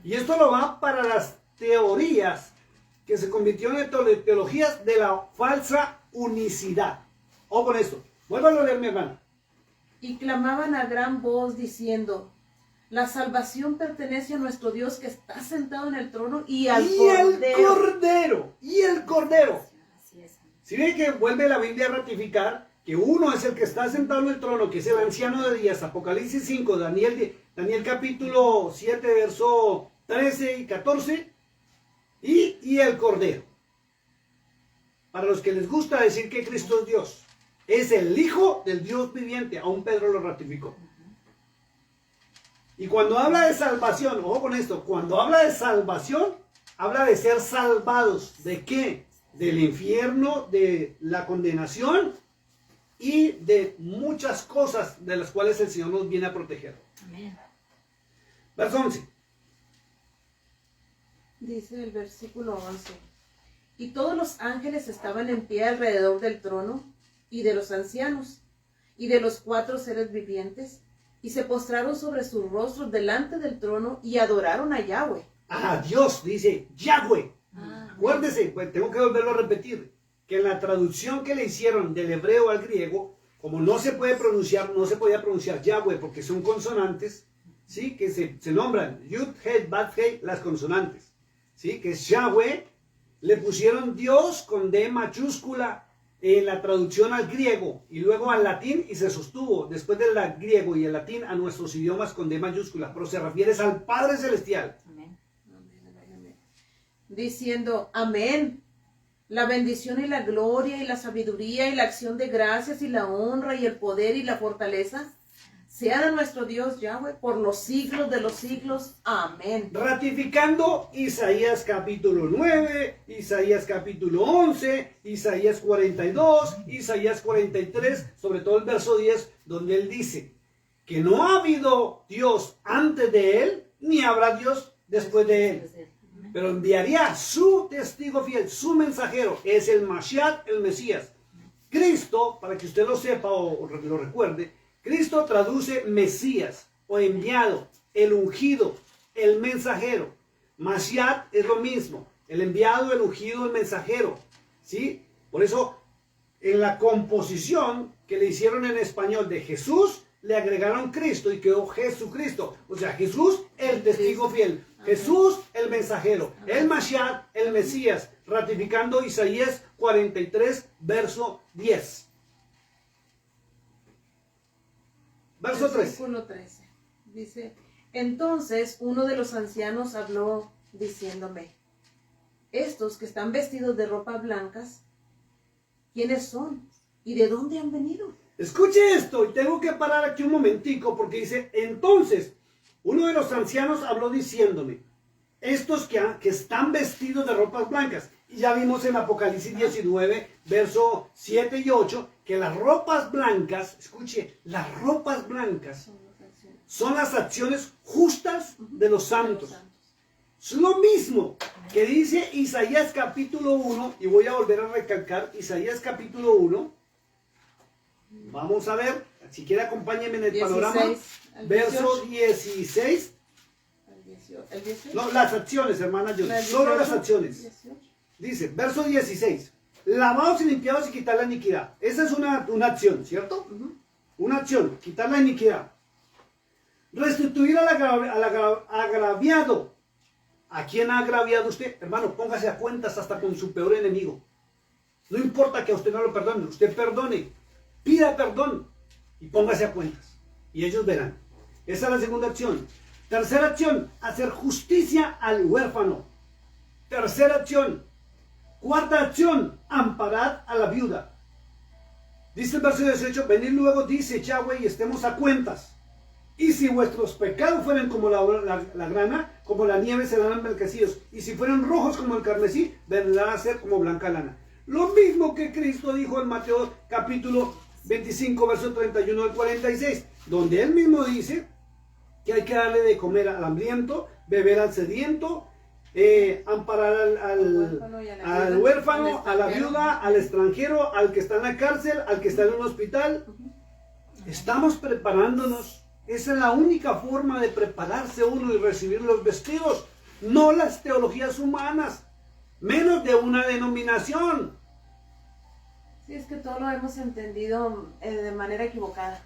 Y esto lo va para las teorías que se convirtieron en teologías de la falsa unicidad. Ojo con esto. Vuélvalo a leer, mi hermana. Y clamaban a gran voz diciendo: la salvación pertenece a nuestro Dios que está sentado en el trono y al Cordero. Y el Cordero. Así es, amén. Si ven que vuelve la Biblia a ratificar que uno es el que está sentado en el trono, que es el anciano de días, Apocalipsis 5, Daniel capítulo 7, verso 13 y 14, y el Cordero. Para los que les gusta decir que Cristo es Dios, es el Hijo del Dios viviente, aún Pedro lo ratificó. Y cuando habla de salvación, ojo con esto, cuando habla de salvación, habla de ser salvados. ¿De qué? Del infierno, de la condenación y de muchas cosas de las cuales el Señor nos viene a proteger. Amén. Verso 11. Dice el versículo 11: y todos los ángeles estaban en pie alrededor del trono y de los ancianos y de los 4 seres vivientes, y se postraron sobre sus rostros delante del trono y adoraron a Yahweh. Ah, Dios dice Yahweh. Acuérdese, pues tengo que volverlo a repetir, que en la traducción que le hicieron del hebreo al griego, como no se podía pronunciar Yahweh porque son consonantes, ¿sí? Que se nombran Yud, He, Bat, He, las consonantes, ¿sí? Que es Yahweh, le pusieron Dios con D mayúscula en la traducción al griego y luego al latín, y se sostuvo después del griego y el latín a nuestros idiomas con D mayúscula, pero se refiere al Padre Celestial. Amén. Diciendo: amén. La bendición y la gloria y la sabiduría y la acción de gracias y la honra y el poder y la fortaleza sean a nuestro Dios Yahweh por los siglos de los siglos. Amén. Ratificando Isaías capítulo 9, Isaías capítulo 11, Isaías 42, Isaías 43, sobre todo el verso 10, donde él dice que no ha habido Dios antes de él, ni habrá Dios después de él. Pero enviaría su testigo fiel, su mensajero, es el Mashiach, el Mesías. Cristo, para que usted lo sepa o lo recuerde, Cristo traduce Mesías o enviado, el ungido, el mensajero. Mashiach es lo mismo, el enviado, el ungido, el mensajero. ¿Sí? Por eso, en la composición que le hicieron en español de Jesús, le agregaron Cristo y quedó Jesucristo. O sea, Jesús, el testigo fiel. Jesús, el mensajero. El Mashiach, el Mesías. Ratificando Isaías 43, verso 10. Verso 13. Versículo 13. Dice: entonces uno de los ancianos habló diciéndome: estos que están vestidos de ropas blancas, ¿quiénes son? ¿Y de dónde han venido? Escuche esto, y tengo que parar aquí un momentico porque dice: entonces uno de los ancianos habló diciéndome, estos que están vestidos de ropas blancas. Y ya vimos en Apocalipsis 19, verso 7 y 8, que las ropas blancas, escuche, las ropas blancas son las acciones justas de los santos. Es lo mismo que dice Isaías capítulo 1, y voy a volver a recalcar Isaías capítulo 1. Vamos a ver, si quiere acompáñenme en el 16, panorama. Verso 16. ¿El 18? No, las acciones, hermana, yo, solo las acciones. 18. Dice, verso 16. Lavados y limpiados y quitar la iniquidad. Esa es una acción, ¿cierto? Una acción, quitar la iniquidad. Restituir al agraviado. ¿A quién ha agraviado usted? Hermano, póngase a cuentas hasta con su peor enemigo. No importa que a usted no lo perdone, usted perdone. Pida perdón y póngase a cuentas. Y ellos verán. Esa es la segunda acción. Tercera acción, hacer justicia al huérfano. Tercera acción. Cuarta acción, amparad a la viuda. Dice el verso 18, venid luego, dice Yahweh, y estemos a cuentas. Y si vuestros pecados fueren como la grana, como la nieve serán emblanquecidos. Y si fueran rojos como el carmesí, vendrán a ser como blanca lana. Lo mismo que Cristo dijo en Mateo capítulo 25, verso 31 al 46, donde él mismo dice que hay que darle de comer al hambriento, beber al sediento, amparar al huérfano, a la viuda, al extranjero, al que está en la cárcel, al que está en un hospital. Estamos preparándonos. Esa es la única forma de prepararse uno y recibir los vestidos, no las teologías humanas. menos de una denominación. Sí, es que todo lo hemos entendido de manera equivocada.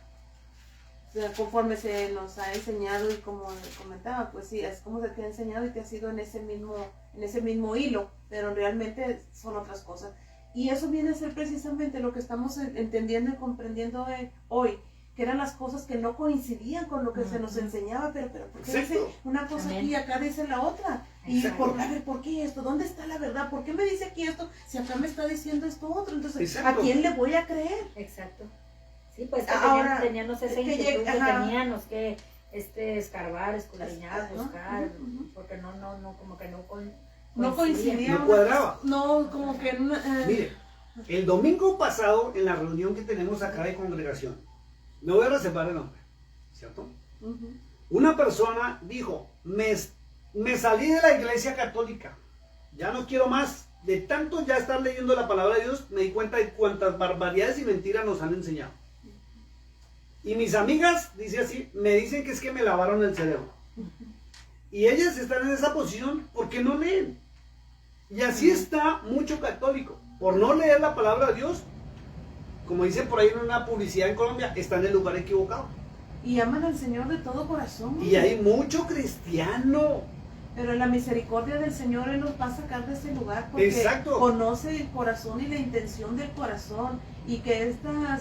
O sea, conforme se nos ha enseñado y como comentaba, pues sí, es como se te ha enseñado y te has ido en ese mismo hilo, pero realmente son otras cosas. Y eso viene a ser precisamente lo que estamos entendiendo y comprendiendo hoy, que eran las cosas que no coincidían con lo que se nos enseñaba, pero ¿por qué dice una cosa aquí y acá dice la otra? Y a ver, ¿por qué esto? ¿Dónde está la verdad? ¿Por qué me dice aquí esto si acá me está diciendo esto otro? Entonces, ¿a quién le voy a creer? Exacto. Sí, pues que ahora teníamos esa inquietud que teníamos que escarbar, escudriñar, buscar, porque no, como que no coincidía. No cuadraba. No, como que... Mire, el domingo pasado, en la reunión que tenemos acá de congregación, me voy a reservar el nombre, ¿cierto? Una persona dijo, me salí de la iglesia católica, ya no quiero más, de tanto ya estar leyendo la palabra de Dios, me di cuenta de cuántas barbaridades y mentiras nos han enseñado. Y mis amigas, dice así, me dicen que es que me lavaron el cerebro. Y ellas están en esa posición porque no leen. Y así está mucho católico, por no leer la palabra de Dios. Como dicen por ahí en una publicidad en Colombia, está en el lugar equivocado. Y aman al Señor de todo corazón. Y hay mucho cristiano. Pero la misericordia del Señor Él nos va a sacar de ese lugar porque conoce el corazón y la intención del corazón. Y que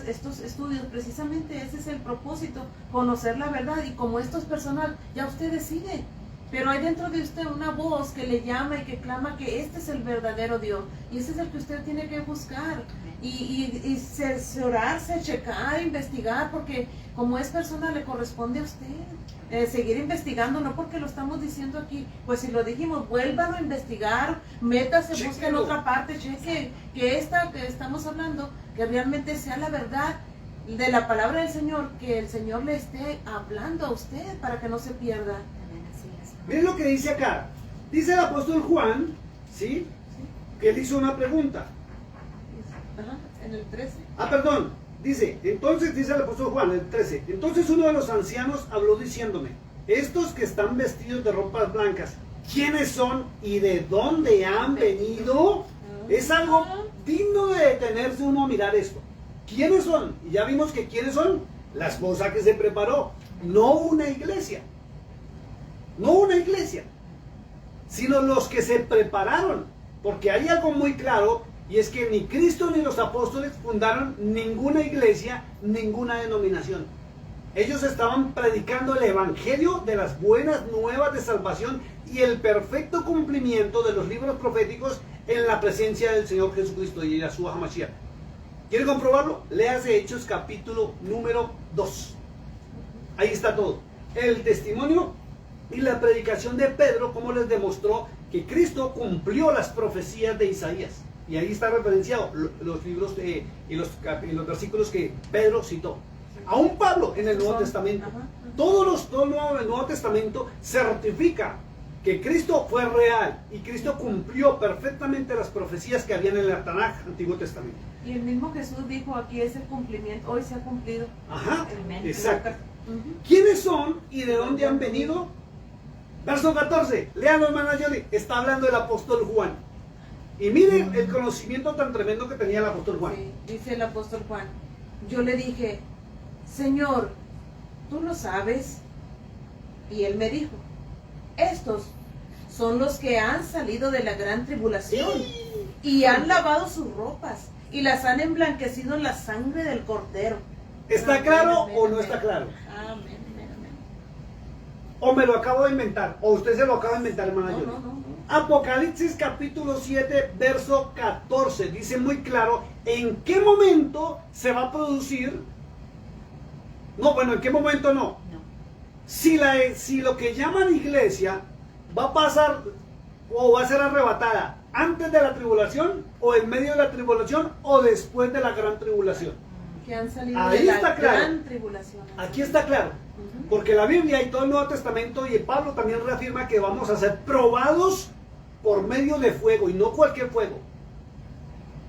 estos estudios, precisamente ese es el propósito, conocer la verdad. Y como esto es personal, ya usted decide. Pero hay dentro de usted una voz que le llama y que clama que este es el verdadero Dios. Y ese es el que usted tiene que buscar. Y cerciorarse, checar, investigar, porque como es persona le corresponde a usted. Seguir investigando, no porque lo estamos diciendo aquí. Pues si lo dijimos, vuélvalo a investigar, métase, busque en otra parte, cheque que esta que estamos hablando, que realmente sea la verdad de la palabra del Señor, que el Señor le esté hablando a usted para que no se pierda. Miren lo que dice acá. Dice el apóstol Juan, ¿sí? Que él hizo una pregunta. Ajá, en el 13. Perdón. Dice el apóstol Juan, el 13. Entonces uno de los ancianos habló diciéndome, estos que están vestidos de ropas blancas, ¿quiénes son y de dónde han venido? Es algo digno de detenerse uno a mirar esto. ¿Quiénes son? Y ya vimos que ¿quiénes son? La esposa que se preparó, no una iglesia. No una iglesia, sino los que se prepararon. Porque hay algo muy claro, y es que ni Cristo ni los apóstoles fundaron ninguna iglesia, ninguna denominación. Ellos estaban predicando el evangelio de las buenas nuevas de salvación y el perfecto cumplimiento de los libros proféticos en la presencia del Señor Jesucristo y Yahshua HaMashiach. ¿Quiere comprobarlo? Léase Hechos capítulo número 2. Ahí está todo. El testimonio y la predicación de Pedro, como les demostró que Cristo cumplió las profecías de Isaías. Y ahí está referenciado los libros y los versículos que Pedro citó. Aún Pablo en el Nuevo Testamento. Todo el Nuevo Testamento certifica que Cristo fue real y Cristo cumplió perfectamente las profecías que habían en el Tanaj, Antiguo Testamento. Y el mismo Jesús dijo, aquí es el cumplimiento, hoy se ha cumplido. Ajá, exacto. ¿Quiénes son y de dónde han venido? Verso 14, léanlo, hermana Yoli, está hablando el apóstol Juan. Y miren el conocimiento tan tremendo que tenía el apóstol Juan. Sí, dice el apóstol Juan, yo le dije, Señor, tú lo sabes. Y él me dijo, estos son los que han salido de la gran tribulación y han lavado sus ropas y las han emblanquecido en la sangre del Cordero. ¿Está Amén, claro amén, o no amén. está claro? Amén, amén, amén. ¿O me lo acabo de inventar? ¿O usted se lo acaba de inventar, hermana Yoli? No. Apocalipsis capítulo 7, verso 14, dice muy claro en qué momento se va a producir. No, bueno, en qué momento no. Si lo que llaman iglesia va a pasar o va a ser arrebatada antes de la tribulación, o en medio de la tribulación, o después de la gran tribulación. Que han salido Ahí de la está claro. gran tribulación. Aquí está claro. Porque la Biblia y todo el Nuevo Testamento y Pablo también reafirma que vamos a ser probados por medio de fuego, y no cualquier fuego.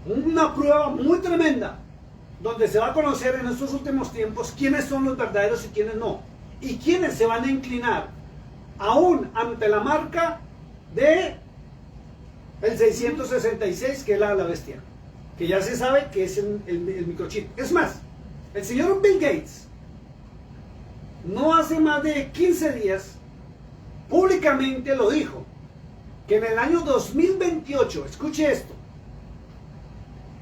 Una prueba muy tremenda, donde se va a conocer en estos últimos tiempos quiénes son los verdaderos y quiénes no. Y quiénes se van a inclinar aún ante la marca de El 666, que es la bestia. Que ya se sabe que es el microchip. Es más, el señor Bill Gates, no hace más de 15 días, públicamente lo dijo, que en el año 2028, escuche esto,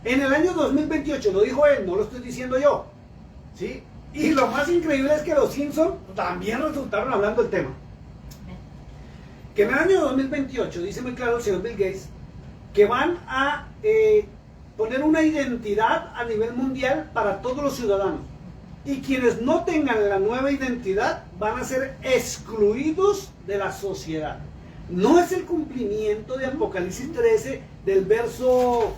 en el año 2028, lo dijo él, no lo estoy diciendo yo, ¿sí? Y lo más increíble es que los Simpsons también resultaron hablando del tema. Que en el año 2028, dice muy claro el señor Bill Gates, que van a poner una identidad a nivel mundial para todos los ciudadanos. Y quienes no tengan la nueva identidad van a ser excluidos de la sociedad. No es el cumplimiento de Apocalipsis 13 del verso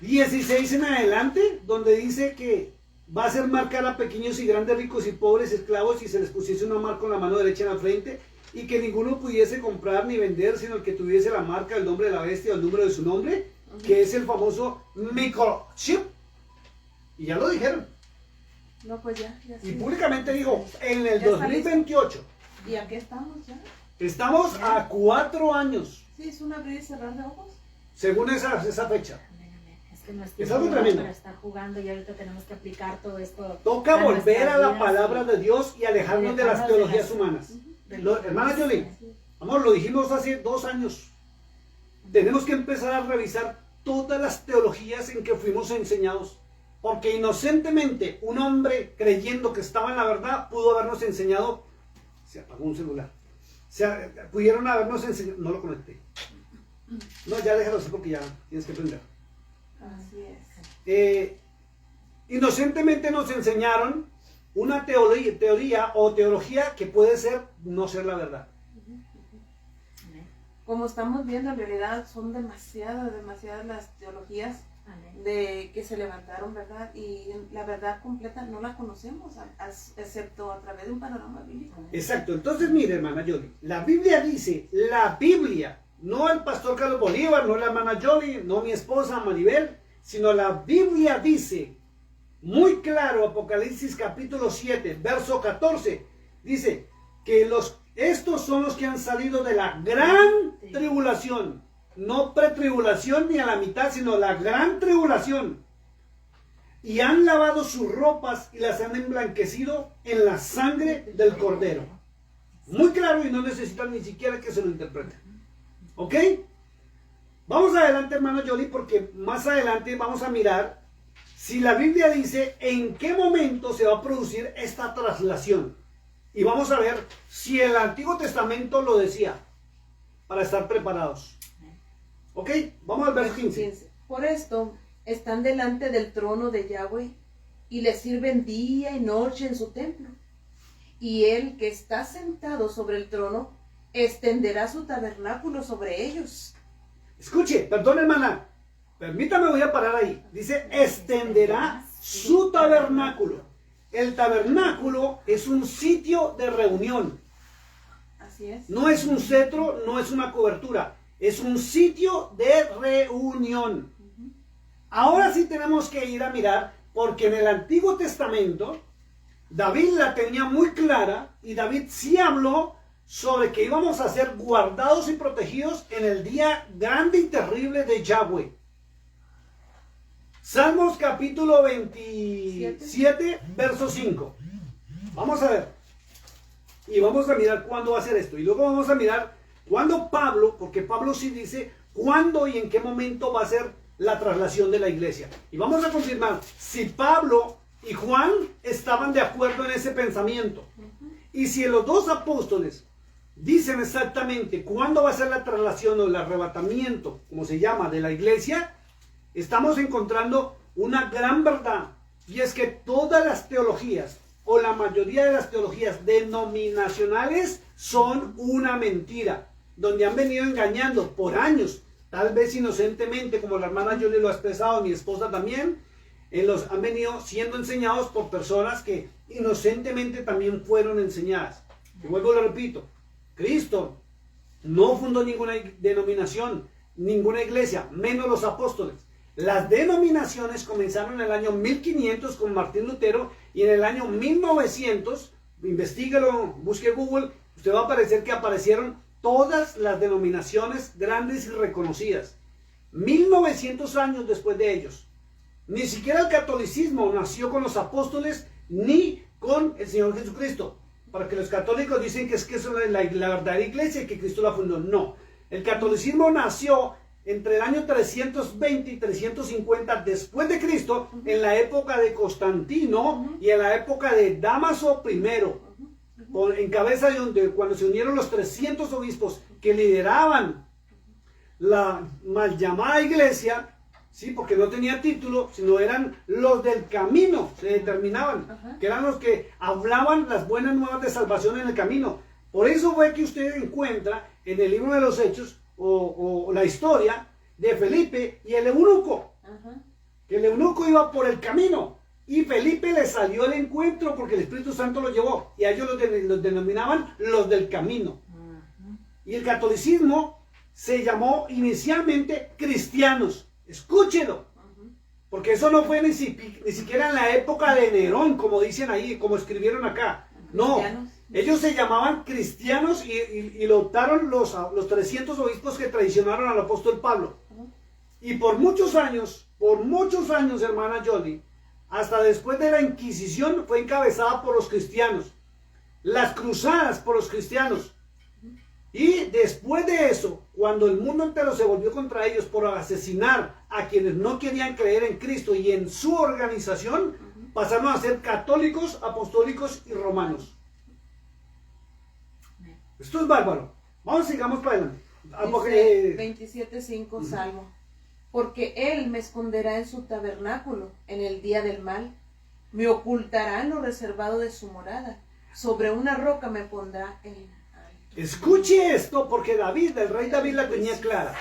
16 en adelante, donde dice que va a ser marcar a pequeños y grandes, ricos y pobres, esclavos, y se les pusiese una marca con la mano derecha en la frente, y que ninguno pudiese comprar ni vender, sino el que tuviese la marca, el nombre de la bestia o el número de su nombre, que es el famoso microchip. Y ya lo dijeron. No, pues ya Y sí. públicamente dijo, en el Ya está 2028. ¿Y a qué estamos ya? Estamos a 4 años, Sí, es un abrir y cerrar de ojos. según esa fecha. Amén, amén. Es que no es Es algo tiempo tremendo. para estar jugando y ahorita tenemos que aplicar todo esto. Toca a volver nuestras a la vidas palabra de Dios y alejarnos de las alejarnos de teologías las- humanas. de Hermana Jolie, amor, lo dijimos hace 2 años. Tenemos que empezar a revisar todas las teologías en que fuimos enseñados. Porque inocentemente un hombre creyendo que estaba en la verdad pudo habernos enseñado. Se apagó un celular. Pudieron habernos enseñado. No lo conecté. No, ya déjalo así porque ya tienes que aprender. Así es. Inocentemente nos enseñaron una teoría o teología que puede ser no ser la verdad. Amén, Como estamos viendo, en realidad son demasiadas las teologías amén. de que se levantaron, ¿verdad? Y la verdad completa no la conocemos, excepto a través de un panorama bíblico. Exacto. Entonces, mire, hermana Jolie, la Biblia dice, la Biblia, no el pastor Carlos Bolívar, no la hermana Jolie, no mi esposa Maribel, sino la Biblia dice, muy claro, Apocalipsis capítulo 7, verso 14, dice que estos son los que han salido de la gran tribulación, no pretribulación ni a la mitad, sino la gran tribulación, y han lavado sus ropas y las han emblanquecido en la sangre del Cordero. Muy claro, y no necesitan ni siquiera que se lo interpreten. ¿Ok? Vamos adelante, hermano Jolie, porque más adelante vamos a mirar si la Biblia dice en qué momento se va a producir esta traslación. Y vamos a ver si el Antiguo Testamento lo decía, para estar preparados. ¿Ok? Vamos al verso 15. Fíjense, por esto están delante del trono de Yahweh y le sirven día y noche en su templo. Y él que está sentado sobre el trono extenderá su tabernáculo sobre ellos. Escuche, perdón, hermana, permítame, voy a parar ahí. Dice, extenderá su tabernáculo. El tabernáculo es un sitio de reunión. Así es. No es un cetro, no es una cobertura. Es un sitio de reunión. Ahora sí tenemos que ir a mirar, porque en el Antiguo Testamento, David la tenía muy clara, y David sí habló sobre que íbamos a ser guardados y protegidos en el día grande y terrible de Yahweh. Salmos capítulo 27, verso 5. Vamos a ver. Y vamos a mirar cuándo va a ser esto. Y luego vamos a mirar cuándo Pablo, porque Pablo sí dice cuándo y en qué momento va a ser la traslación de la iglesia. Y vamos a confirmar si Pablo y Juan estaban de acuerdo en ese pensamiento. Y si los dos apóstoles dicen exactamente cuándo va a ser la traslación o el arrebatamiento, como se llama, de la iglesia, estamos encontrando una gran verdad. Y es que todas las teologías, o la mayoría de las teologías denominacionales, son una mentira, donde han venido engañando por años, tal vez inocentemente, como la hermana Jolie lo ha expresado, mi esposa también, han venido siendo enseñados por personas que inocentemente también fueron enseñadas. Y vuelvo y lo repito, Cristo no fundó ninguna denominación, ninguna iglesia, menos los apóstoles. Las denominaciones comenzaron en el año 1500 con Martín Lutero, y en el año 1900, investíguelo, busque Google, usted va a aparecer que aparecieron todas las denominaciones grandes y reconocidas. 1900 años después de ellos. Ni siquiera el catolicismo nació con los apóstoles ni con el Señor Jesucristo. Para que los católicos dicen que es la verdadera iglesia y que Cristo la fundó. No. El catolicismo nació entre el año 320 y 350 después de Cristo, en la época de Constantino y en la época de Dámaso I, en cabeza de cuando se unieron los 300 obispos que lideraban la mal llamada iglesia, sí, porque no tenía título, sino eran los del camino, se determinaban, que eran los que hablaban las buenas nuevas de salvación en el camino. Por eso fue que usted encuentra en el libro de los Hechos o la historia de Felipe y el eunuco, que el eunuco iba por el camino y Felipe le salió al encuentro porque el Espíritu Santo lo llevó, y a ellos los denominaban los del camino. Y el catolicismo se llamó inicialmente cristianos. Escúchelo, porque eso no fue ni siquiera en la época de Nerón, como dicen ahí, como escribieron acá. No, ellos se llamaban cristianos y lo optaron los 300 obispos que traicionaron al apóstol Pablo. Y por muchos años, hermana Jolie, hasta después de la Inquisición fue encabezada por los cristianos. Las cruzadas por los cristianos. Y después de eso, cuando el mundo entero se volvió contra ellos por asesinar a quienes no querían creer en Cristo y en su organización, pasaron a ser católicos, apostólicos y romanos. Esto es bárbaro. Vamos, sigamos para adelante. 27:5 Salmo. Porque Él me esconderá en su tabernáculo en el día del mal. Me ocultará en lo reservado de su morada. Sobre una roca me pondrá en alto. Escuche esto, porque el rey David la tenía clara.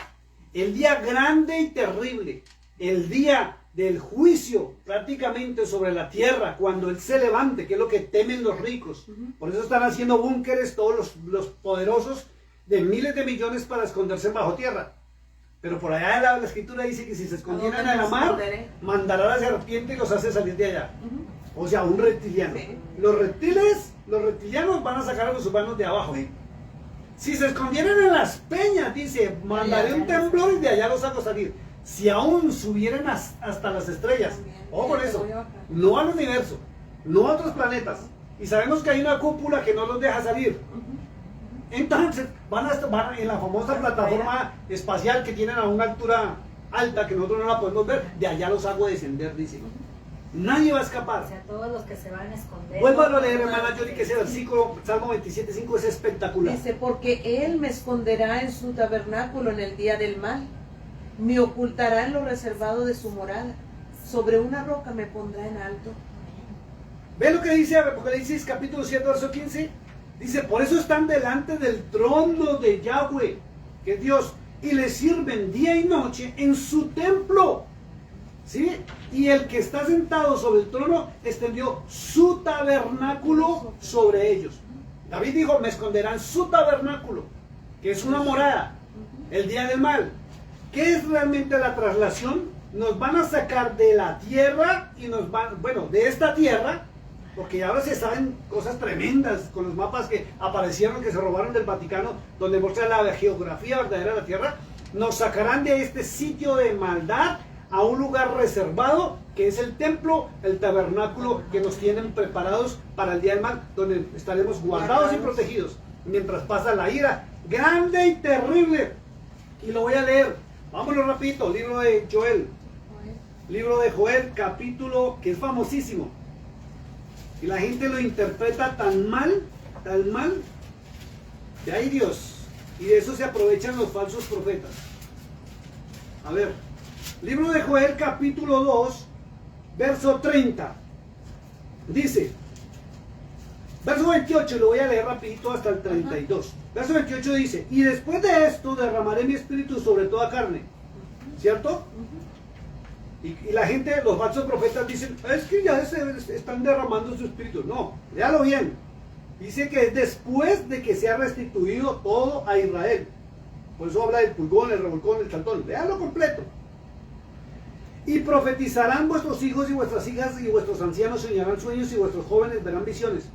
El día grande y terrible, el día del juicio prácticamente sobre la tierra, cuando Él se levante, que es lo que temen los ricos. Por eso están haciendo búnkeres todos los poderosos de miles de millones para esconderse bajo tierra. Pero por allá la escritura dice que si se escondieran en la mar, mandará a la serpiente y los hace salir de allá. O sea, un reptiliano. Sí. Los reptilianos van a sacar a los humanos de abajo. Sí. Si se escondieran en las peñas, dice, mandaré un temblor y de allá los hago salir. Si aún subieran hasta las estrellas, ojo con eso, no al universo, no a otros planetas. Y sabemos que hay una cúpula que no los deja salir. Entonces, van en la famosa plataforma espacial que tienen a una altura alta que nosotros no la podemos ver, de allá los hago descender, dice. Nadie va a escapar. O sea, todos los que se van a esconder. Vuelvo a leer, hermana Jolie, que ese versículo, Salmo 27:5, es espectacular. Dice, porque Él me esconderá en su tabernáculo en el día del mal. Me ocultará en lo reservado de su morada. Sobre una roca me pondrá en alto. ¿Ve lo que dice Apocalipsis capítulo 7, verso 15? Dice, por eso están delante del trono de Yahweh, que es Dios, y le sirven día y noche en su templo. ¿Sí? Y el que está sentado sobre el trono extendió su tabernáculo sobre ellos. David dijo, me esconderán su tabernáculo, que es una morada, el día del mal. ¿Qué es realmente la traslación? Nos van a sacar de la tierra y nos van, bueno, de esta tierra, porque ahora se saben cosas tremendas con los mapas que aparecieron, que se robaron del Vaticano, donde muestra la geografía verdadera de la tierra. Nos sacarán de este sitio de maldad a un lugar reservado, que es el templo, el tabernáculo que nos tienen preparados para el día del mal, donde estaremos guardados y protegidos, mientras pasa la ira grande y terrible. Y lo voy a leer, vámonos rapidito, libro de Joel, libro de Joel, capítulo que es famosísimo, y la gente lo interpreta tan mal, que hay Dios, y de eso se aprovechan los falsos profetas. A ver, libro de Joel, capítulo 2, verso 30. Dice, verso 28, lo voy a leer rapidito hasta el 32. Verso 28 dice, y después de esto derramaré mi espíritu sobre toda carne. ¿Cierto? Y la gente, los falsos profetas dicen, es que ya están derramando su espíritu. No, léalo bien. Dice que es después de que se ha restituido todo a Israel. Por eso habla del pulgón, el revolcón, el saltón. Léalo completo. Y profetizarán vuestros hijos y vuestras hijas, y vuestros ancianos soñarán sueños, y vuestros jóvenes verán visiones.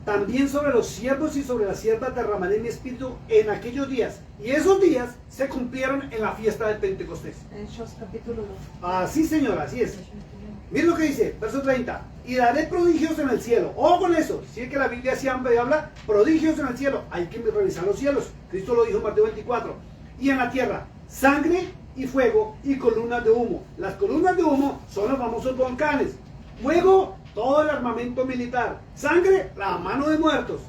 también sobre los siervos y sobre las siervas derramaré mi espíritu en aquellos días. Y esos días se cumplieron en la fiesta del Pentecostés. Hechos capítulo 2. Así, señora, así es. Miren lo que dice, verso 30. Y daré prodigios en el cielo. Ojo con eso. Si es que la Biblia siempre habla prodigios en el cielo. Hay que revisar los cielos. Cristo lo dijo en Mateo 24. Y en la tierra, sangre y fuego y columnas de humo. Las columnas de humo son los famosos volcanes. Fuego, todo el armamento militar. Sangre, la mano de muertos.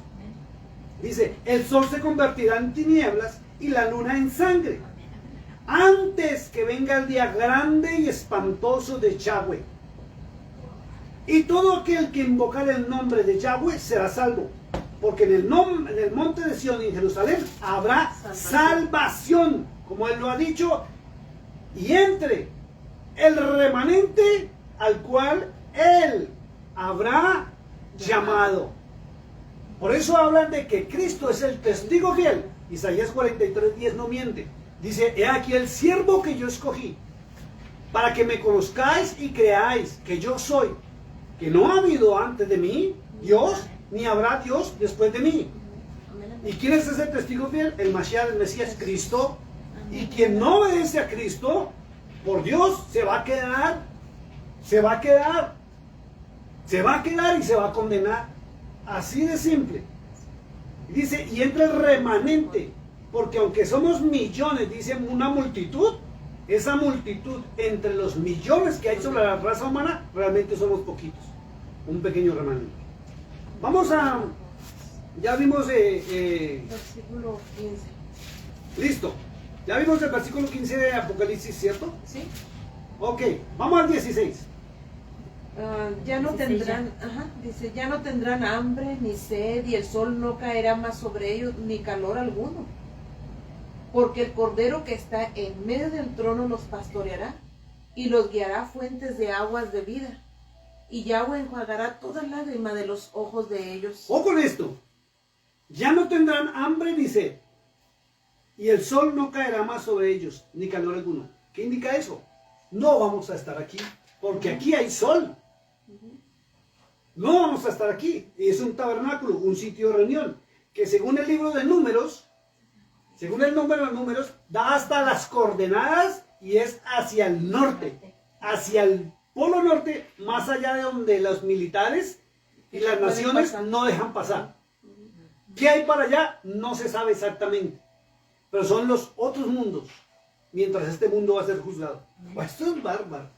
Dice, el sol se convertirá en tinieblas y la luna en sangre, antes que venga el día grande y espantoso de Yahweh. Y todo aquel que invocar el nombre de Yahweh será salvo, porque en el monte de Sión y en Jerusalén habrá salvación, como él lo ha dicho, y entre el remanente al cual él habrá llamado. Por eso hablan de que Cristo es el testigo fiel. Isaías 43:10 no miente. Dice, he aquí el siervo que yo escogí, para que me conozcáis y creáis que yo soy, que no ha habido antes de mí Dios, ni habrá Dios después de mí. ¿Y quién es ese testigo fiel? El Mashiach, el Mesías, Cristo. Y quien no obedece a Cristo, por Dios, se va a quedar y se va a condenar. Así de simple. Dice, y entra el remanente, porque aunque somos millones, dice una multitud, esa multitud entre los millones que hay sobre la raza humana, realmente somos poquitos. Un pequeño remanente. Vamos a... Ya vimos... versículo 15. Listo. Ya vimos el versículo 15 de Apocalipsis, ¿cierto? Sí. Ok, vamos al 16. Ya no 16 tendrán, dice, ya no tendrán hambre ni sed, y el sol no caerá más sobre ellos, ni calor alguno. Porque el Cordero que está en medio del trono los pastoreará, y los guiará a fuentes de aguas de vida. Y Yahweh enjuagará toda lágrima de los ojos de ellos. O con esto, ya no tendrán hambre ni sed, y el sol no caerá más sobre ellos, ni calor alguno. ¿Qué indica eso? No vamos a estar aquí, porque aquí hay sol. No vamos a estar aquí. Es un tabernáculo, un sitio de reunión, que según el libro de Números, según el número de Números, da hasta las coordenadas y es hacia el norte, hacia el polo norte, más allá de donde los militares y las naciones no dejan pasar. ¿Qué hay para allá? No se sabe exactamente, pero son los otros mundos, mientras este mundo va a ser juzgado. Esto es bárbaro.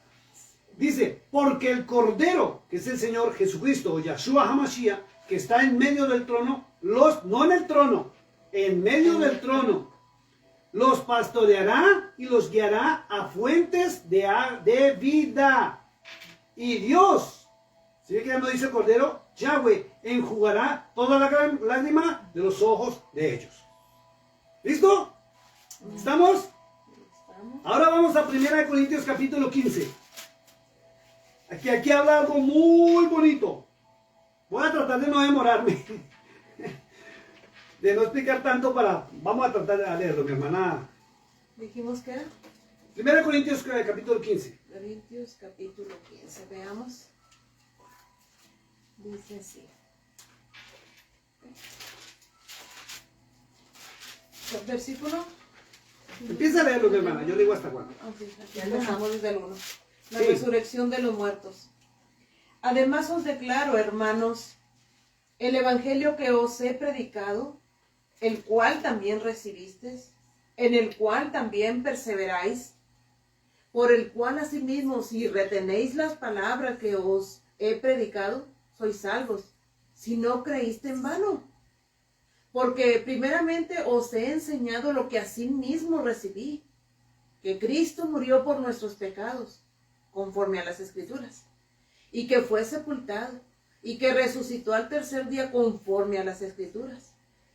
Dice, porque el Cordero, que es el Señor Jesucristo, o Yahshua HaMashiach, que está en medio del trono, no en el trono, en medio del trono, los pastoreará y los guiará a fuentes de vida. Y Dios, si ve que ya no dice Cordero, Yahweh enjugará toda la gran lágrima de los ojos de ellos. ¿Listo? ¿Estamos? Ahora vamos a 1 Corintios capítulo 15. Aquí habla algo muy bonito. Voy a tratar de no demorarme. De no explicar tanto vamos a tratar de leerlo, mi hermana. Dijimos que era 1 Corintios capítulo 15. Corintios capítulo 15. Veamos. Dice así. Versículo. Empieza a leerlo, mi hermana. Yo digo hasta cuándo. Ya empezamos desde el 1. La Sí. resurrección de los muertos. Además os declaro, hermanos, el evangelio que os he predicado, el cual también recibisteis, en el cual también perseveráis, por el cual asimismo, si retenéis las palabras que os he predicado, sois salvos, si no creíste en vano. Porque primeramente os he enseñado lo que asimismo recibí, que Cristo murió por nuestros pecados, conforme a las Escrituras, y que fue sepultado, y que resucitó al tercer día conforme a las Escrituras,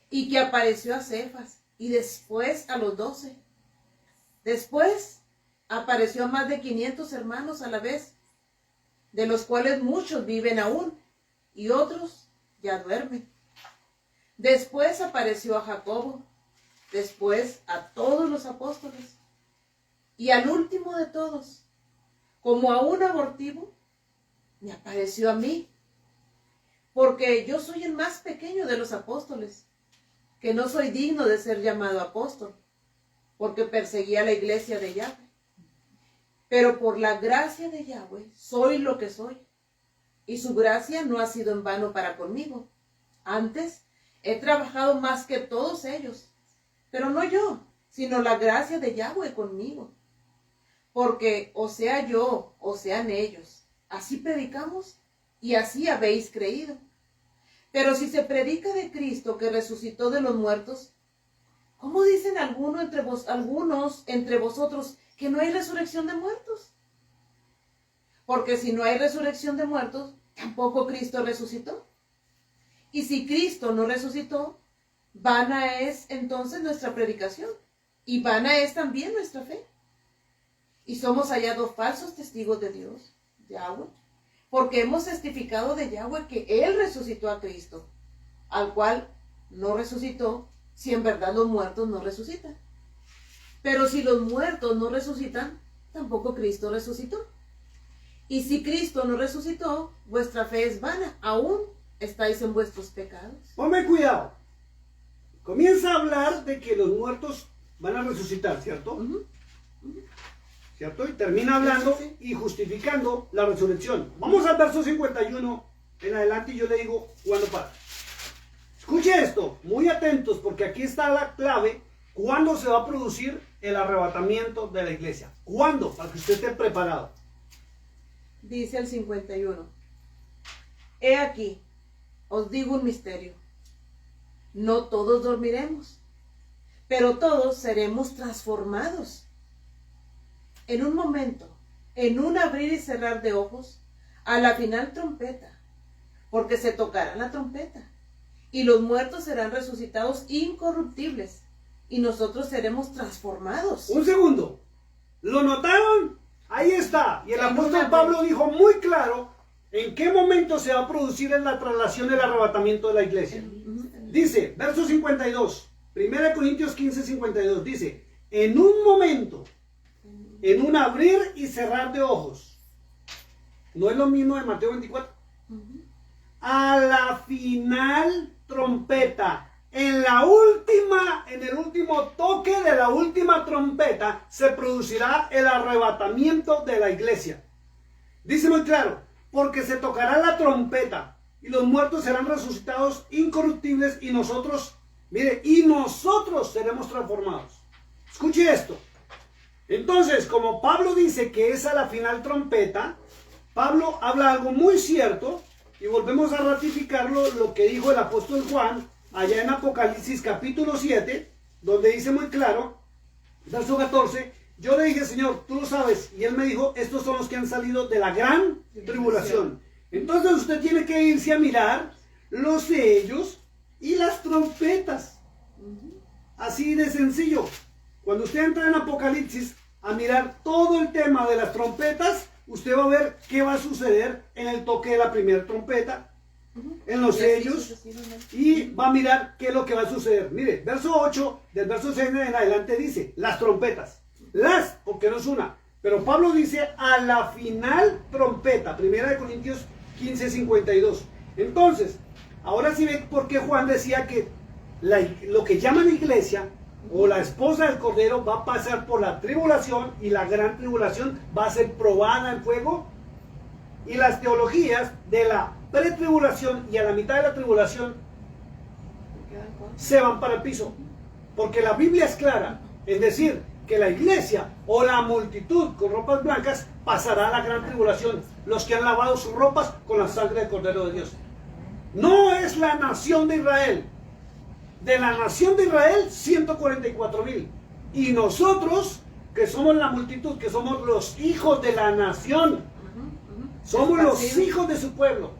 y que apareció a Cefas, y después a los 12. Después apareció a más de 500 hermanos a la vez, de los cuales muchos viven aún, y otros ya duermen. Después apareció a Jacobo, después a todos los apóstoles, y al último de todos, como a un abortivo, me apareció a mí. porque yo soy el más pequeño de los apóstoles, que no soy digno de ser llamado apóstol, porque perseguía la iglesia de Yahweh. Pero por la gracia de Yahweh soy lo que soy, y su gracia no ha sido en vano para conmigo. Antes he trabajado más que todos ellos, pero no yo, sino la gracia de Yahweh conmigo. Porque o sea yo, o sean ellos, así predicamos y así habéis creído. Pero si se predica de Cristo que resucitó de los muertos, ¿cómo dicen algunos entre vosotros que no hay resurrección de muertos? Porque si no hay resurrección de muertos, tampoco Cristo resucitó. Y si Cristo no resucitó, vana es entonces nuestra predicación, y vana es también nuestra fe. Y somos hallados falsos testigos de Dios, Yahweh, porque hemos testificado de Yahweh que Él resucitó a Cristo, al cual no resucitó, si en verdad los muertos no resucitan. Pero si los muertos no resucitan, tampoco Cristo resucitó. Y si Cristo no resucitó, vuestra fe es vana, aún estáis en vuestros pecados. Ponme cuidado. Comienza a hablar de que los muertos van a resucitar, ¿cierto? ¿Cierto? Y termina hablando y justificando la resurrección. Vamos al verso 51 en adelante y yo le digo cuándo para. Escuche esto, muy atentos, porque aquí está la clave. ¿Cuándo se va a producir el arrebatamiento de la iglesia? ¿Cuándo? Para que usted esté preparado. Dice el 51. He aquí, os digo un misterio. No todos dormiremos, pero todos seremos transformados. En un momento, en un abrir y cerrar de ojos, a la final trompeta, porque se tocará la trompeta, y los muertos serán resucitados incorruptibles, y nosotros seremos transformados. Un segundo, ¿lo notaron? Ahí está, y el apóstol Pablo dijo muy claro en qué momento se va a producir la traslación del arrebatamiento de la iglesia. Dice, verso 52, 1 Corintios 15, 52, dice, en un momento, en un abrir y cerrar de ojos. ¿No es lo mismo de Mateo 24? A la final trompeta, en el último toque de la última trompeta, se producirá el arrebatamiento de la iglesia. Dice muy claro, porque se tocará la trompeta y los muertos serán resucitados incorruptibles y nosotros, mire, y nosotros seremos transformados. Escuche esto. Entonces, como Pablo dice que es a la final trompeta, Pablo habla algo muy cierto y volvemos a ratificarlo, lo que dijo el apóstol Juan allá en Apocalipsis capítulo 7, donde dice muy claro, verso 14, yo le dije, Señor, tú lo sabes, y él me dijo, estos son los que han salido de la gran tribulación. Entonces usted tiene que irse a mirar los sellos y las trompetas. Así de sencillo. Cuando usted entra en Apocalipsis a mirar todo el tema de las trompetas, usted va a ver qué va a suceder en el toque de la primera trompeta, en los sellos, y va a mirar qué es lo que va a suceder. Mire, verso 8, del verso 6 en adelante dice, las trompetas. Las, porque no es una. Pero Pablo dice, a la final trompeta, 1 Corintios 15, 52. Entonces, ahora sí ve por qué Juan decía que lo que llaman iglesia, o la esposa del Cordero, va a pasar por la tribulación, y la gran tribulación va a ser probada en fuego, y las teologías de la pretribulación y a la mitad de la tribulación se van para el piso, porque la Biblia es clara en decir que la iglesia o la multitud con ropas blancas pasará a la gran tribulación, los que han lavado sus ropas con la sangre del Cordero de Dios. No es la nación de Israel. De la nación de Israel, 144,000. Y nosotros, que somos la multitud, que somos los hijos de la nación, somos los hijos de su pueblo.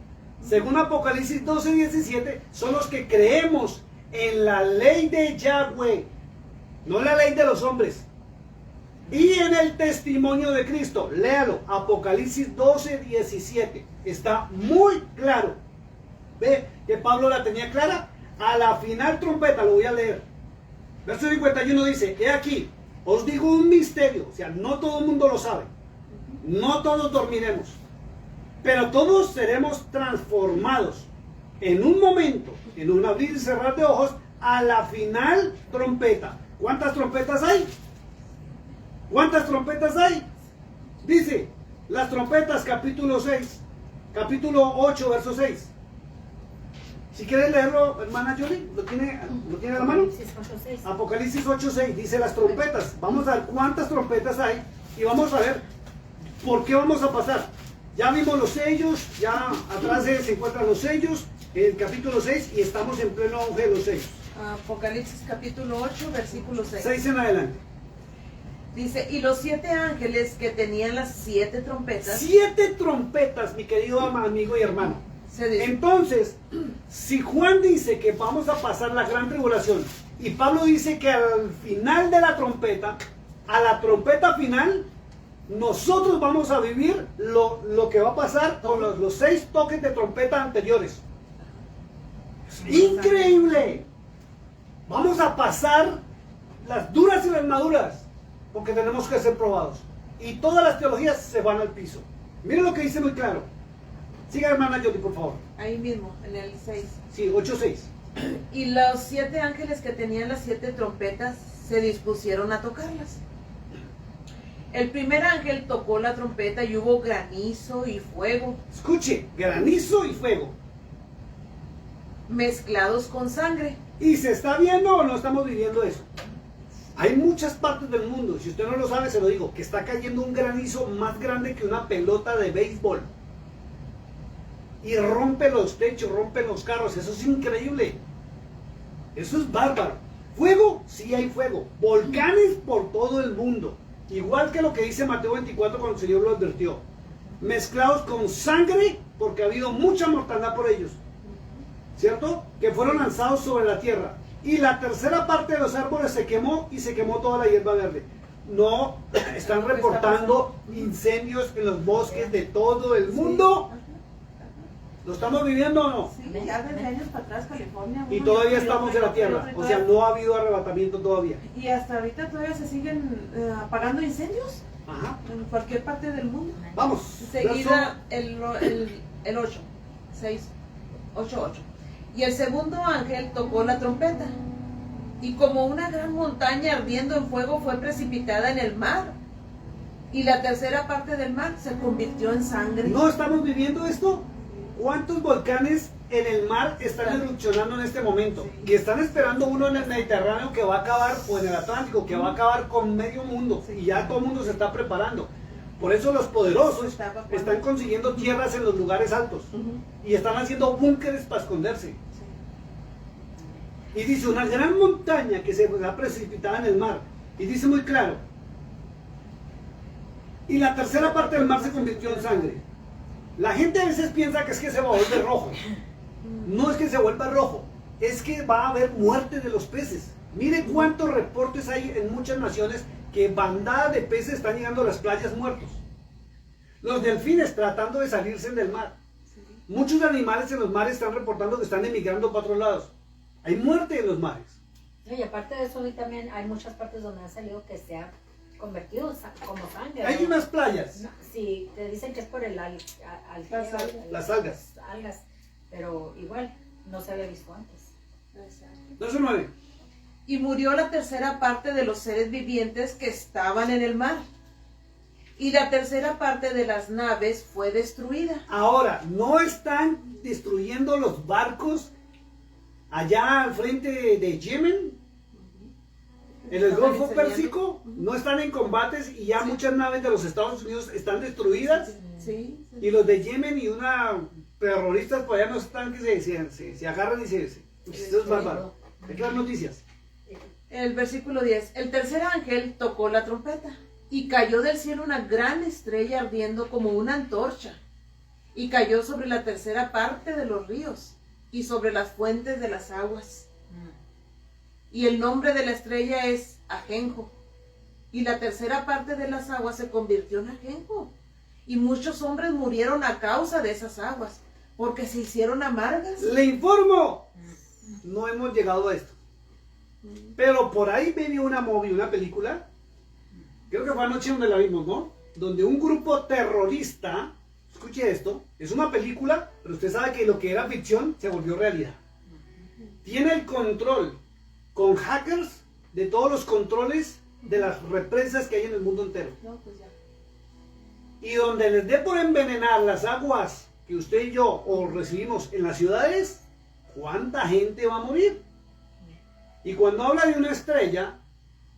Según Apocalipsis 12, 17, son los que creemos en la ley de Yahweh, no la ley de los hombres, y en el testimonio de Cristo. Léalo, Apocalipsis 12, 17. Está muy claro. ¿Ve que Pablo la tenía clara? A la final trompeta, lo voy a leer. Verso 51 dice, he aquí, os digo un misterio. O sea, no todo el mundo lo sabe. No todos dormiremos, pero todos seremos transformados en un momento, en un abrir y cerrar de ojos, a la final trompeta. ¿Cuántas trompetas hay? ¿Cuántas trompetas hay? Dice, las trompetas, capítulo 6, capítulo 8, verso 6. Si quieres leerlo, hermana Jolie, ¿lo tiene a la mano? Apocalipsis 8:6. Apocalipsis 8:6 dice las trompetas. Vamos a ver cuántas trompetas hay y vamos a ver por qué vamos a pasar. Ya vimos los sellos, ya atrás se encuentran los sellos, el capítulo 6, y estamos en pleno auge de los sellos. Apocalipsis capítulo 8, versículo 6. 6 en adelante. Dice, y los 7 ángeles que tenían las 7 trompetas 7 trompetas, mi querido amigo y hermano. se dis- Entonces, si Juan dice que vamos a pasar la gran tribulación y Pablo dice que al final de la trompeta, a la trompeta final, nosotros vamos a vivir lo que va a pasar con los 6 toques de trompeta anteriores. ¡Increíble! Vamos a pasar las duras y las maduras porque tenemos que ser probados. Y todas las teologías se van al piso. Miren lo que dice muy claro. Siga, hermana Jolie, por favor. ahí mismo, en el 6. Sí, 8:6. Y los 7 ángeles que tenían las 7 trompetas se dispusieron a tocarlas. El primer ángel tocó la trompeta y hubo granizo y fuego Escuche, granizo y fuego. mezclados con sangre. ¿Y se está viendo o no estamos viviendo eso? Hay muchas partes del mundo, si usted no lo sabe, se lo digo, que está cayendo un granizo más grande que una pelota de béisbol. Y rompe los techos, rompe los carros, eso es increíble. Eso es bárbaro. Fuego, sí hay fuego. Volcanes por todo el mundo. Igual que lo que dice Mateo 24 cuando el Señor lo advirtió. Mezclados con sangre, porque ha habido mucha mortandad por ellos. ¿Cierto? Que fueron lanzados sobre la tierra. Y la tercera parte de los árboles se quemó y se quemó toda la hierba verde. No, están reportando incendios en los bosques de todo el mundo. ¿Lo estamos viviendo o no? Sí, ya desde años para atrás, California. Y bueno, todavía yo estamos en la creo tierra. que O sea, no ha habido arrebatamiento todavía. Y hasta ahorita todavía se siguen apagando incendios Ajá. en cualquier parte del mundo. Vamos. Seguida el 8, 6, 8, 8. Y el segundo ángel tocó la trompeta. Y como una gran montaña ardiendo en fuego fue precipitada en el mar. Y la tercera parte del mar se convirtió en sangre. ¿No estamos viviendo esto? ¿Cuántos volcanes en el mar están erupcionando en este momento? Y están esperando uno en el Mediterráneo que va a acabar, o en el Atlántico, que va a acabar con medio mundo. Y ya todo el mundo se está preparando. Por eso los poderosos están consiguiendo tierras en los lugares altos. Y están haciendo búnkeres para esconderse. Y dice, una gran montaña que se va precipitada en el mar. Y dice muy claro. Y la tercera parte del mar se convirtió en sangre. La gente a veces piensa que es que se va a volver rojo. No es que se vuelva rojo, es que va a haber muerte de los peces. Mire cuántos reportes hay en muchas naciones que bandadas de peces están llegando a las playas muertos. Los delfines tratando de salirse del mar. Muchos animales en los mares están reportando que están emigrando para otros lados. Hay muerte en los mares. Y aparte de eso, hoy también hay muchas partes donde ha salido que se ha convertido como sangre. Hay ¿no? unas playas. No, sí, te dicen que es por el Las algas. algas, pero igual no se había visto antes. Verso 9. Y murió la tercera parte de los seres vivientes que estaban en el mar. Y la tercera parte de las naves fue destruida. Ahora, no están destruyendo los barcos allá al frente de Yemen, en el Golfo Pérsico. No están en combates y ya muchas naves de los Estados Unidos están destruidas. Sí. Y los de Yemen y una terroristas por allá no están que se agarran y se esto es bárbaro. Hay que dar noticias. El versículo 10. El tercer ángel tocó la trompeta y cayó del cielo una gran estrella ardiendo como una antorcha. Y cayó sobre la tercera parte de los ríos y sobre las fuentes de las aguas. Y el nombre de la estrella es Ajenjo. Y la tercera parte de las aguas se convirtió en ajenjo. Y muchos hombres murieron a causa de esas aguas, porque se hicieron amargas. Le informo, no hemos llegado a esto. Pero por ahí vi una película, creo que fue anoche donde la vimos, ¿no? Donde un grupo terrorista escuche esto, es una película, pero usted sabe que lo que era ficción se volvió realidad. Tiene el control con hackers de todos los controles de las represas que hay en el mundo entero. No, pues ya. Y donde les dé por envenenar las aguas que usted y yo o recibimos en las ciudades, ¿cuánta gente va a morir? Y cuando habla de una estrella,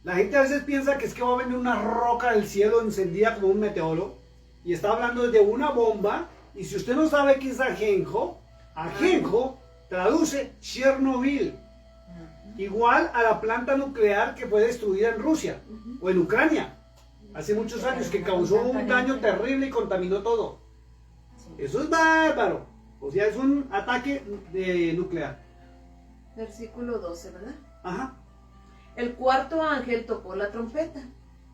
la gente a veces piensa que es que va a venir una roca del cielo encendida como un meteoro, y está hablando de una bomba, y si usted no sabe qué es ajenjo traduce Chernobyl, igual a la planta nuclear que fue destruida en Rusia o en Ucrania hace muchos años, que causó un daño terrible y contaminó todo. Eso es bárbaro, o sea, es un ataque nuclear. Versículo 12, ¿verdad? Ajá. El cuarto ángel tocó la trompeta,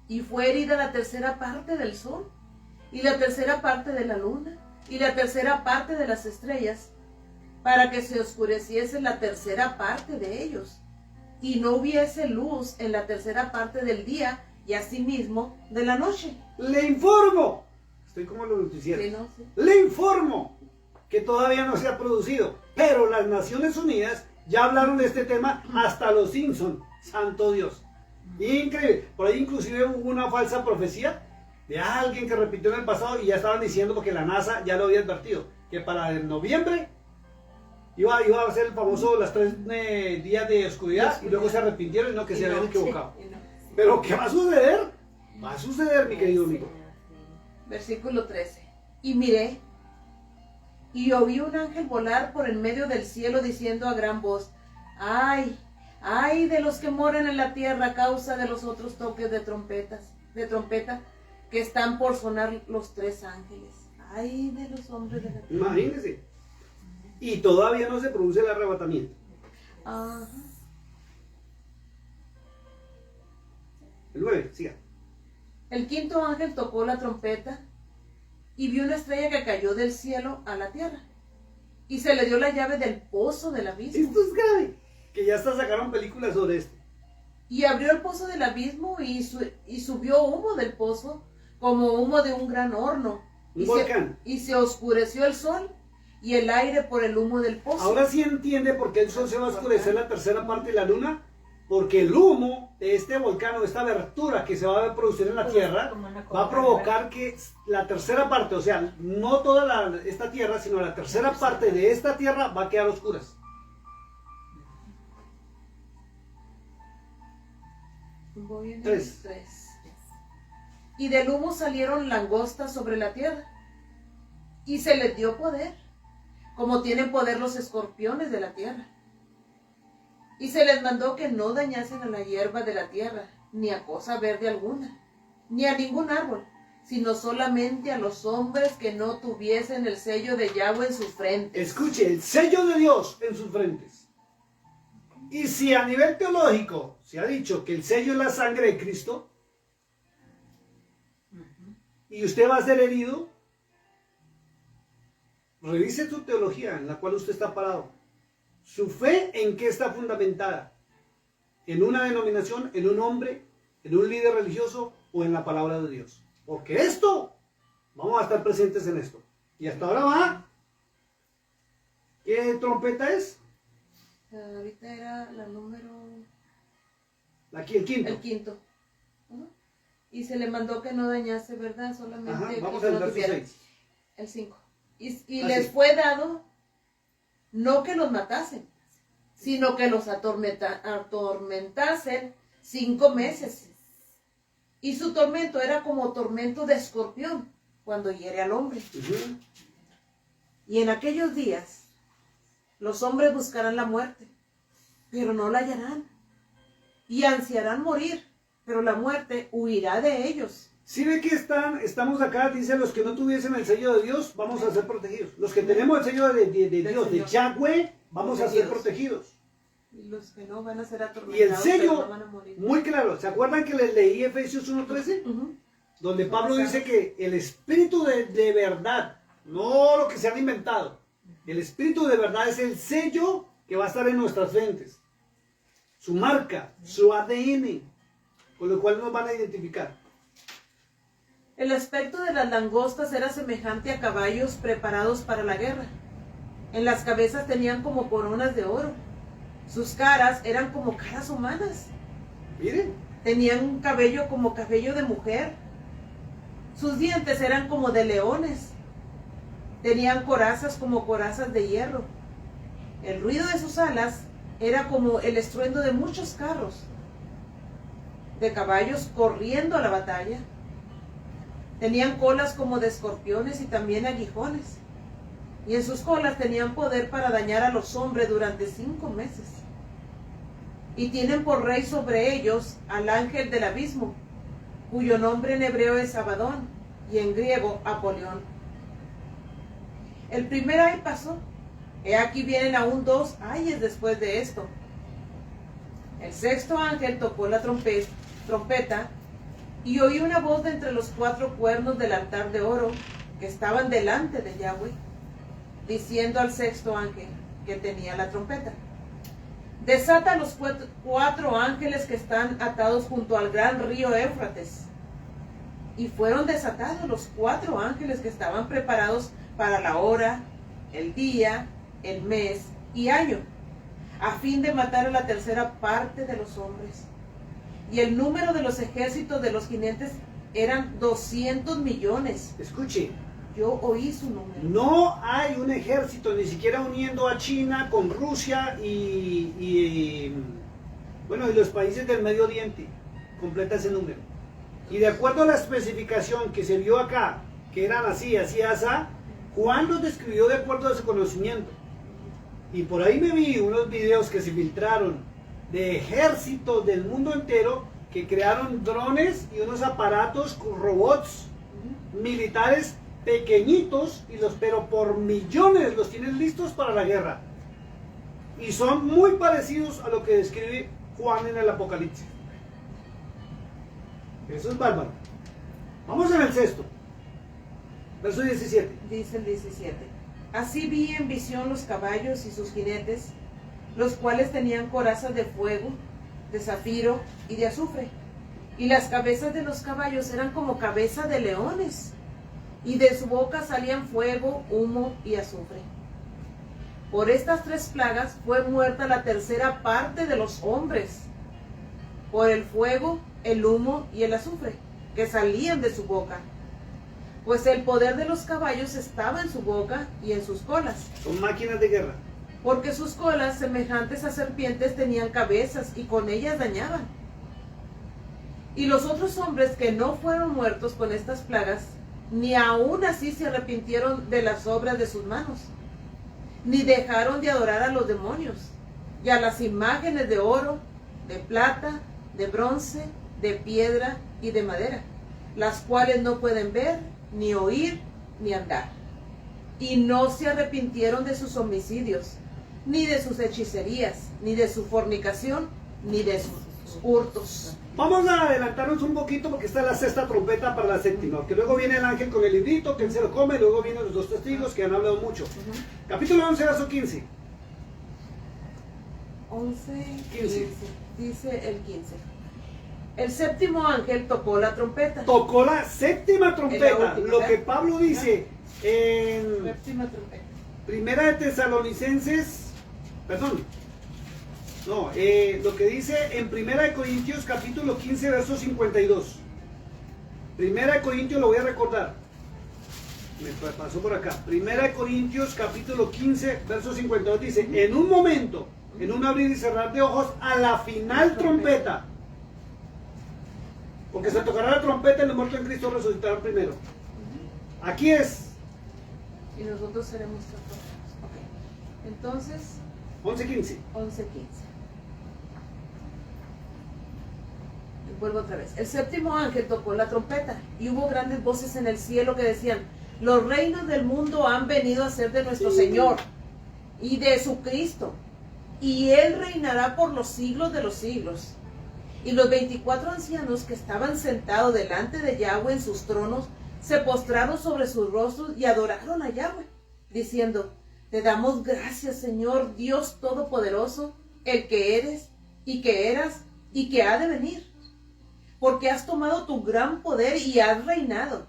y fue herida la tercera parte del sol, y la tercera parte de la luna, y la tercera parte de las estrellas, para que se oscureciese la tercera parte de ellos, y no hubiese luz en la tercera parte del día, y asimismo de la noche. Le informo, estoy como los noticieros, Sí, ¿no? Sí. le informo que todavía no se ha producido, pero las Naciones Unidas ya hablaron de este tema, hasta los Simpson, santo Dios. Increíble. Por ahí inclusive hubo una falsa profecía de alguien que repitió en el pasado, y ya estaban diciendo, porque la NASA ya lo había advertido, que para el noviembre iba a ser el famoso las 3 días de oscuridad, y luego se arrepintieron y no, que se habían equivocado. Sí, y no. Pero ¿qué va a suceder? Va a suceder, mi querido amigo. Versículo 13. Y miré, y oí un ángel volar por en medio del cielo, diciendo a gran voz: ¡ay! ¡Ay de los que moran en la tierra a causa de los otros toques de trompeta que están por sonar los 3 ángeles! ¡Ay de los hombres de la tierra! Imagínense. Y todavía no se produce el arrebatamiento. Ajá. El 9, siga. El quinto ángel tocó la trompeta, y vio una estrella que cayó del cielo a la tierra, y se le dio la llave del pozo del abismo. Esto es grave. Que ya hasta sacaron películas sobre esto. Y abrió el pozo del abismo, y subió humo del pozo, como humo de un gran horno. Un volcán. Y se oscureció el sol y el aire por el humo del pozo. Ahora sí entiende por qué el sol se va a oscurecer la tercera parte de la luna. Porque el humo de este volcán, o de esta abertura que se va a producir en la tierra, va a provocar que la tercera parte, o sea, no toda esta tierra, sino la tercera parte de esta tierra va a quedar a oscuras. Voy en el 3. 3. Y del humo salieron langostas sobre la tierra, y se les dio poder, como tienen poder los escorpiones de la tierra. Y se les mandó que no dañasen a la hierba de la tierra, ni a cosa verde alguna, ni a ningún árbol, sino solamente a los hombres que no tuviesen el sello de Yahweh en sus frentes. Escuche, el sello de Dios en sus frentes. Y si a nivel teológico se ha dicho que el sello es la sangre de Cristo, y usted va a ser herido, revise su teología en la cual usted está parado. ¿Su fe en qué está fundamentada? ¿En una denominación, en un hombre, en un líder religioso o en la palabra de Dios? Porque esto, vamos a estar presentes en esto. Y hasta ahora va. ¿Qué trompeta es? Ahorita era la número... Aquí, el quinto. El quinto. Ajá. Y se le mandó que no dañase, ¿verdad? Solamente Ajá, que vamos no al verso tuviera. 6. El 5. Y Ah, les sí. fue dado no que los matasen, sino que los atormentasen 5 meses. Y su tormento era como tormento de escorpión cuando hiere al hombre. Ujú. Y en aquellos días los hombres buscarán la muerte, pero no la hallarán. Y ansiarán morir, pero la muerte huirá de ellos. Si ve que estamos acá, dice, los que no tuviesen el sello de Dios, vamos a ser protegidos. Los que tenemos el sello de Dios, de Señor. Yahweh, vamos a ser Protegidos. protegidos. Y los que no van a ser atormentados, Y el sello, pero no van a morir. muy claro, ¿se acuerdan que les leí Efesios 1:13? Ujú. Donde Pablo dice que el espíritu de verdad, no lo que se han inventado, el espíritu de verdad es el sello que va a estar en nuestras frentes. Su marca, su ADN, con lo cual nos van a identificar. El aspecto de las langostas era semejante a caballos preparados para la guerra. En las cabezas tenían como coronas de oro. Sus caras eran como caras humanas. Miren, Tenían un cabello como cabello de mujer. Sus dientes eran como de leones. Tenían corazas como corazas de hierro. El ruido de sus alas era como el estruendo de muchos carros, de caballos corriendo a la batalla. Tenían colas como de escorpiones y también aguijones. Y en sus colas tenían poder para dañar a los hombres durante 5 meses. Y tienen por rey sobre ellos al ángel del abismo, cuyo nombre en hebreo es Abadón y en griego Apolión. El primer ay pasó. He aquí vienen aún 2 ayes después de esto. El sexto ángel tocó la trompeta y oí una voz de entre los 4 cuernos del altar de oro que estaban delante de Yahweh, diciendo al sexto ángel que tenía la trompeta: desata a los 4 ángeles que están atados junto al gran río Éufrates. Y fueron desatados los 4 ángeles que estaban preparados para la hora, el día, el mes y año, a fin de matar a la tercera parte de los hombres. Y el número de los ejércitos de los jinetes eran 200 millones. escuche, Yo oí su número. no hay un ejército ni siquiera uniendo a China con Rusia y los países del Medio Oriente. Completa ese número. Y de acuerdo a la especificación que se vio acá, que eran así, Juan los describió de acuerdo a su conocimiento. Y por ahí me vi unos videos que se filtraron de ejércitos del mundo entero que crearon drones y unos aparatos, robots militares pequeñitos, pero por millones los tienen listos para la guerra. Y son muy parecidos a lo que describe Juan en el Apocalipsis. Eso es bárbaro. Vamos en el sexto. Verso 17. Dice el 17. Así vi en visión los caballos y sus jinetes, los cuales tenían corazas de fuego, de zafiro y de azufre. Y las cabezas de los caballos eran como cabeza de leones, y de su boca salían fuego, humo y azufre. Por estas 3 plagas fue muerta la tercera parte de los hombres, por el fuego, el humo y el azufre, que salían de su boca. Pues el poder de los caballos estaba en su boca y en sus colas. Son máquinas de guerra. Porque sus colas, semejantes a serpientes, tenían cabezas y con ellas dañaban. Y los otros hombres que no fueron muertos con estas plagas, ni aún así se arrepintieron de las obras de sus manos, ni dejaron de adorar a los demonios y a las imágenes de oro, de plata, de bronce, de piedra y de madera, las cuales no pueden ver, ni oír, ni andar. Y no se arrepintieron de sus homicidios, ni de sus hechicerías, ni de su fornicación, ni de sus hurtos. Vamos a adelantarnos un poquito porque está la sexta trompeta para la séptima, que luego viene el ángel con el librito, que él se lo come, y luego vienen los 2 testigos que han hablado mucho. Capítulo 11, verso 15. 11, 15. Dice el 15. El séptimo ángel tocó la trompeta. Tocó la séptima trompeta, Es la última, lo ¿verdad? que Pablo dice en Séptima trompeta. Primera de Tesalonicenses, lo que dice en Primera de Corintios capítulo 15 verso 52. Primera de Corintios, lo voy a recordar, me pasó por acá. Primera de Corintios capítulo 15 verso 52 dice: en un momento, en un abrir y cerrar de ojos, a la final trompeta, porque se tocará la trompeta y los muertos en Cristo resucitarán primero. Aquí es Y nosotros seremos transportados. Ok. Entonces, 11:15. 11:15. Vuelvo otra vez. El séptimo ángel tocó la trompeta y hubo grandes voces en el cielo que decían: los reinos del mundo han venido a ser de nuestro Señor y de su Cristo, y Él reinará por los siglos de los siglos. Y los 24 ancianos que estaban sentados delante de Yahweh en sus tronos se postraron sobre sus rostros y adoraron a Yahweh, diciendo: te damos gracias, Señor Dios Todopoderoso, el que eres y que eras y que ha de venir, porque has tomado tu gran poder y has reinado.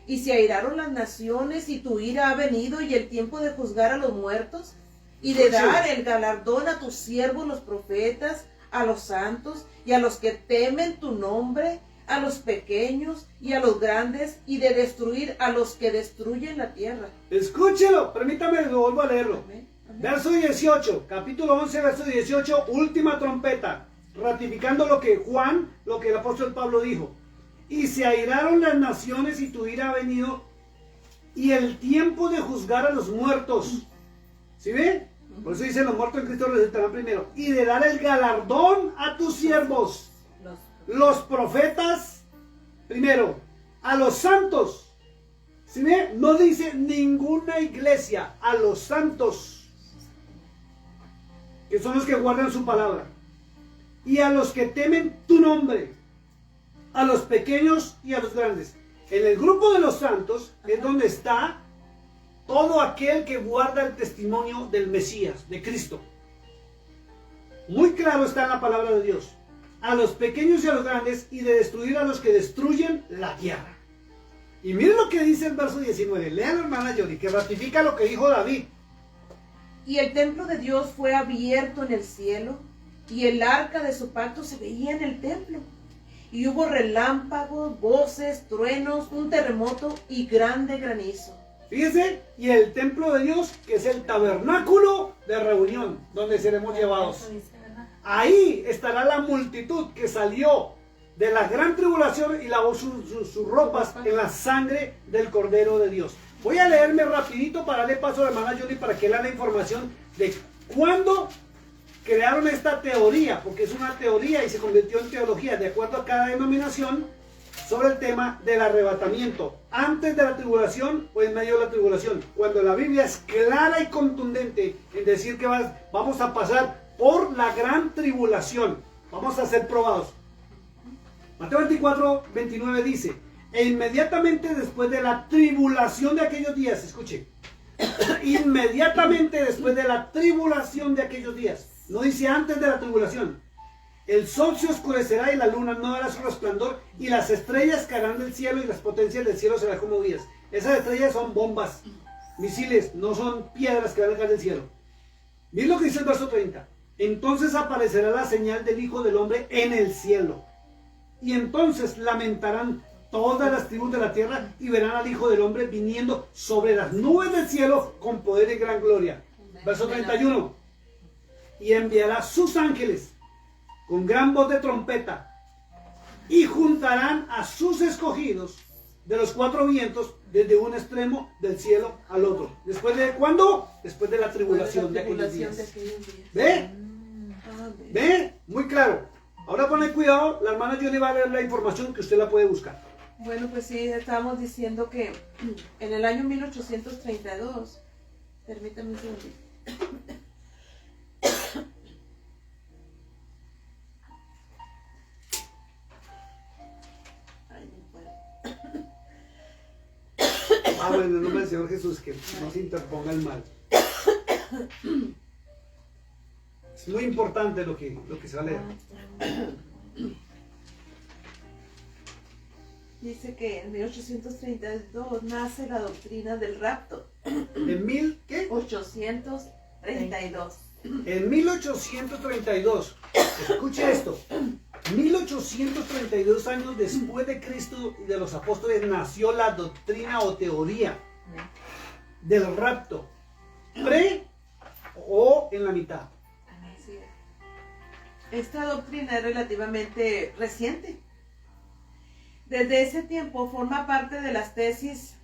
Y se airaron las naciones y tu ira ha venido y el tiempo de juzgar a los muertos y de dar el galardón a tus siervos los profetas, a los santos y a los que temen tu nombre, a los pequeños y a los grandes, y de destruir a los que destruyen la tierra. Escúchelo, permítame, lo vuelvo a leerlo. Amén. Amén. Verso 18, capítulo 11, verso 18, última trompeta, ratificando lo que el apóstol Pablo dijo. Y se airaron las naciones y tu ira ha venido, y el tiempo de juzgar a los muertos. ¿Sí ve? Por eso dice, los muertos en Cristo resucitarán primero. Y de dar el galardón a tus siervos, los profetas, primero, a los santos. ¿Sí ve? No dice ninguna iglesia, a los santos, que son los que guardan su palabra. Y a los que temen tu nombre, a los pequeños y a los grandes. En el grupo de los santos es donde está todo aquel que guarda el testimonio del Mesías, de Cristo. Muy claro está en la palabra de Dios. A los pequeños y a los grandes, y de destruir a los que destruyen la tierra. Y miren lo que dice el verso 19. Lean, hermana Yoli, que ratifica lo que dijo David. Y el templo de Dios fue abierto en el cielo, y el arca de su pacto se veía en el templo. Y hubo relámpagos, voces, truenos, un terremoto y grande granizo. Fíjense, y el templo de Dios, que es el tabernáculo de reunión, donde seremos llevados. Ahí estará la multitud que salió de la gran tribulación y lavó sus ropas en la sangre del Cordero de Dios. Voy a leerme rapidito para darle paso a la hermana Yoli para que lea la información de cuándo crearon esta teoría, porque es una teoría y se convirtió en teología de acuerdo a cada denominación, sobre el tema del arrebatamiento, antes de la tribulación o en medio de la tribulación, cuando la Biblia es clara y contundente en decir que vamos a pasar por la gran tribulación, vamos a ser probados. Mateo 24, 29 dice, e inmediatamente después de la tribulación de aquellos días, escuche, inmediatamente después de la tribulación de aquellos días, no dice antes de la tribulación, el sol se oscurecerá y la luna no dará su resplandor y las estrellas caerán del cielo y las potencias del cielo serán conmovidas. Esas estrellas son bombas, misiles, no son piedras que van a caer del cielo. Miren lo que dice el verso 30. Entonces aparecerá la señal del Hijo del Hombre en el cielo. Y entonces lamentarán todas las tribus de la tierra y verán al Hijo del Hombre viniendo sobre las nubes del cielo con poder y gran gloria. Verso 31. Y enviará sus ángeles con gran voz de trompeta, y juntarán a sus escogidos de los cuatro vientos desde un extremo del cielo al otro. ¿Después de cuándo? Después de la tribulación de aquellos días. ¿Ve? ¿Ve? Muy claro. Ahora ponle cuidado, la hermana Yoli va a leer la información que usted la puede buscar. Bueno, pues sí, estábamos diciendo que en el año 1832, permítame un segundito. Bueno, en el nombre del Señor Jesús, que no se interponga el mal. Es muy importante lo que se va a leer. Dice que en 1832 nace la doctrina del rapto. ¿En mil qué? 832. En 1832, escuche esto, 1832 años después de Cristo y de los apóstoles nació la doctrina o teoría del rapto, pre o en la mitad. Así es. Esta doctrina es relativamente reciente. Desde ese tiempo forma parte de las tesis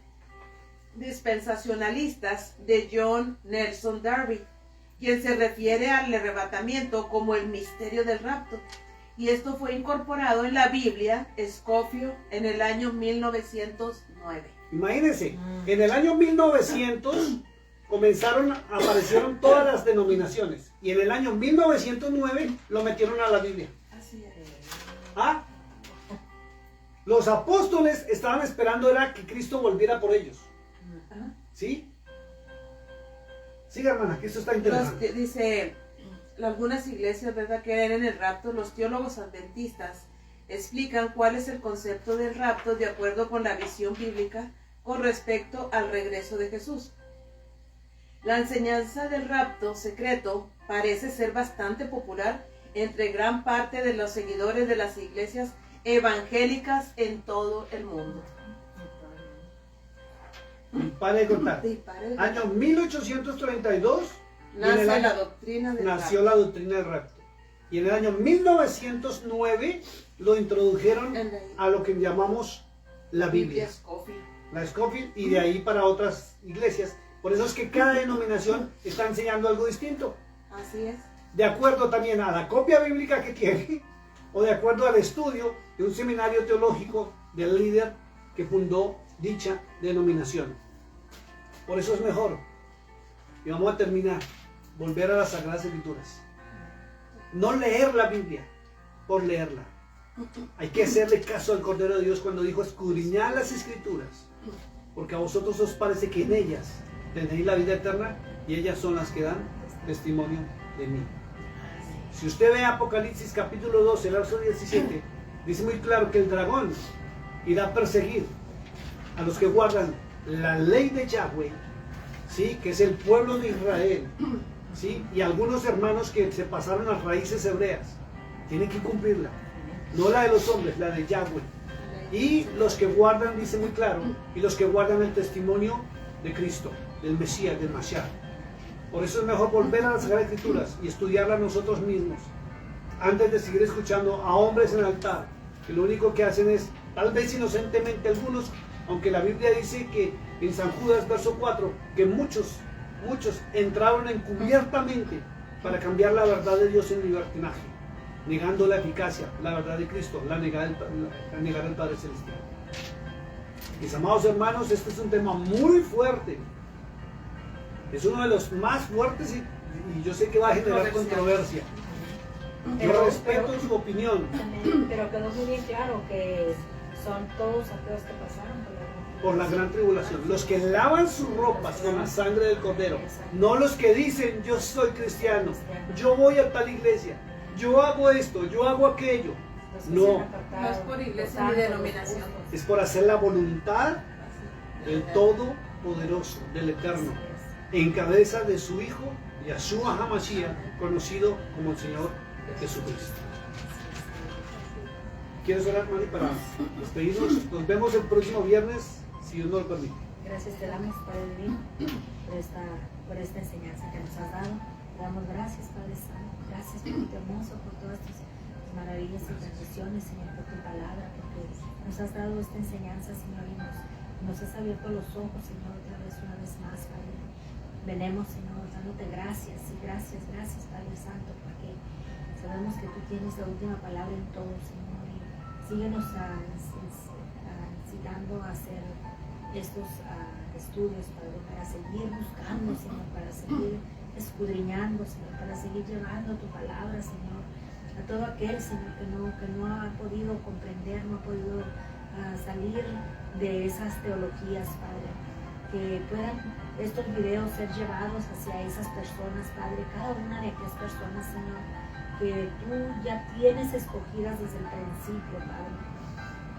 dispensacionalistas de John Nelson Darby, quien se refiere al arrebatamiento como el misterio del rapto. Y esto fue incorporado en la Biblia, Scofield, en el año 1909. Imagínense, en el año 1900 aparecieron todas las denominaciones. Y en el año 1909 lo metieron a la Biblia. Así es. ¿Ah? Los apóstoles estaban esperando era que Cristo volviera por ellos. ¿Sí? Siga, hermana, que esto está interesante. Dice, algunas iglesias, ¿verdad?, creen en el rapto. Los teólogos adventistas explican cuál es el concepto del rapto de acuerdo con la visión bíblica con respecto al regreso de Jesús. La enseñanza del rapto secreto parece ser bastante popular entre gran parte de los seguidores de las iglesias evangélicas en todo el mundo. Y para de contar. Año 1832 nació la doctrina del rapto. Y en el año 1909 lo introdujeron a lo que llamamos la Biblia. La Scofield, y de ahí para otras iglesias. Por eso es que cada denominación está enseñando algo distinto. Así es. De acuerdo también a la copia bíblica que tiene, o de acuerdo al estudio de un seminario teológico del líder que fundó dicha denominación. Por eso es mejor. Y vamos a terminar. Volver a las Sagradas Escrituras. No leer la Biblia por leerla. Hay que hacerle caso al Cordero de Dios cuando dijo escudriñad las Escrituras, porque a vosotros os parece que en ellas tenéis la vida eterna y ellas son las que dan testimonio de mí. Si usted ve Apocalipsis capítulo 12, el verso 17, dice muy claro que el dragón irá a perseguir a los que guardan la ley de Yahweh, ¿sí? Que es el pueblo de Israel, ¿sí? Y algunos hermanos que se pasaron las raíces hebreas, tienen que cumplirla, no la de los hombres, la de Yahweh. Y los que guardan, dice muy claro, y los que guardan el testimonio de Cristo, del Mesías, del Mashiach. Por eso es mejor volver a las Sagradas Escrituras y estudiarlas nosotros mismos, antes de seguir escuchando a hombres en el altar, que lo único que hacen es, tal vez inocentemente algunos, aunque la Biblia dice que en San Judas, verso 4, que muchos entraron encubiertamente para cambiar la verdad de Dios en libertinaje, negando la eficacia, la verdad de Cristo, la negar el Padre Celestial. Mis amados hermanos, este es un tema muy fuerte. Es uno de los más fuertes y yo sé que va a generar controversia. Yo respeto su opinión. Pero quedó muy bien claro que son todos aquellos que pasaron por la gran tribulación. Los que lavan sus ropas con la sangre del Cordero. No los que dicen yo soy cristiano, yo voy a tal iglesia, yo hago esto, yo hago aquello. No. No es por iglesia ni denominación. Es por hacer la voluntad del Todopoderoso, del Eterno, en cabeza de su Hijo, Yahshua HaMashiach, conocido como el Señor Jesucristo. ¿Quieres orar, Mari, para despedirnos? Nos vemos el próximo viernes, si Dios nos lo permite. Gracias te damos, Padre Divino, por esta enseñanza que nos has dado. Te damos gracias, Padre Santo. Gracias, Padre hermoso, por todas tus maravillas y bendiciones, Señor, por tu palabra, porque nos has dado esta enseñanza, Señor, y nos has abierto los ojos, Señor, otra vez, una vez más, Padre. Venemos, Señor, dándote gracias y gracias, Padre Santo, porque sabemos que tú tienes la última palabra en todo, Señor, y síguenos incitando a hacer estos estudios, Padre, para seguir buscando, Señor, para seguir escudriñando, Señor, para seguir llevando tu palabra, Señor, a todo aquel, Señor, que no ha podido comprender, no ha podido salir de esas teologías, Padre, que puedan estos videos ser llevados hacia esas personas, Padre, cada una de aquellas personas, Señor, que tú ya tienes escogidas desde el principio, Padre.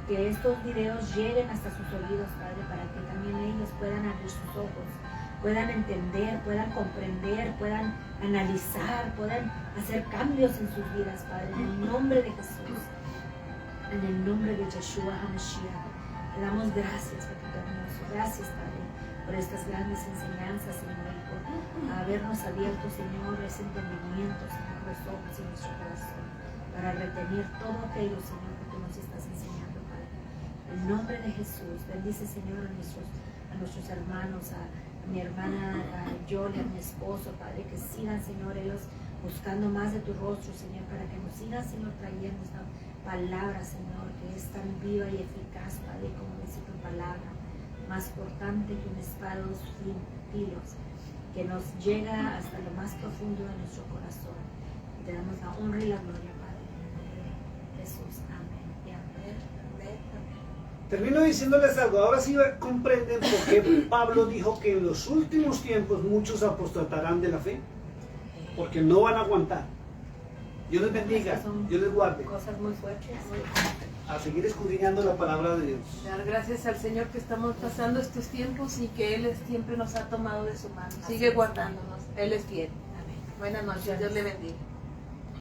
Que estos videos lleguen hasta sus oídos, Padre, para que también ellos puedan abrir sus ojos, puedan entender, puedan comprender, puedan analizar, puedan hacer cambios en sus vidas, Padre, en el nombre de Jesús, en el nombre de Yahshua HaMashiach. Te damos gracias, Papito hermoso, gracias, Padre, por estas grandes enseñanzas, Señor, y por habernos abierto, Señor, ese entendimiento, Señor, los ojos y nuestro corazón, para retener todo aquello, Señor, que tú nos estás enseñando, Padre. En nombre de Jesús, bendice, Señor, a nuestros hermanos, a mi hermana Yoli, a mi esposo, Padre, que sigan, Señor, ellos buscando más de tu rostro, Señor, para que nos sigan, Señor, trayendo esta palabra, Señor, que es tan viva y eficaz, Padre, como dice tu palabra, más cortante que una espada de dos filos, que nos llega hasta lo más profundo de nuestro corazón. Y te damos la honra y la gloria, Padre, en el nombre de Jesús. Amén y amén. Termino diciéndoles algo. Ahora sí comprenden por qué Pablo dijo que en los últimos tiempos muchos apostatarán de la fe, porque no van a aguantar. Dios les bendiga, Dios les guarde. Cosas muy fuertes. A seguir escudriñando la palabra de Dios. Dar gracias al Señor que estamos pasando estos tiempos y que Él siempre nos ha tomado de su mano. Sigue guardándonos. Él es fiel. Amén. Buenas noches. Dios le bendiga.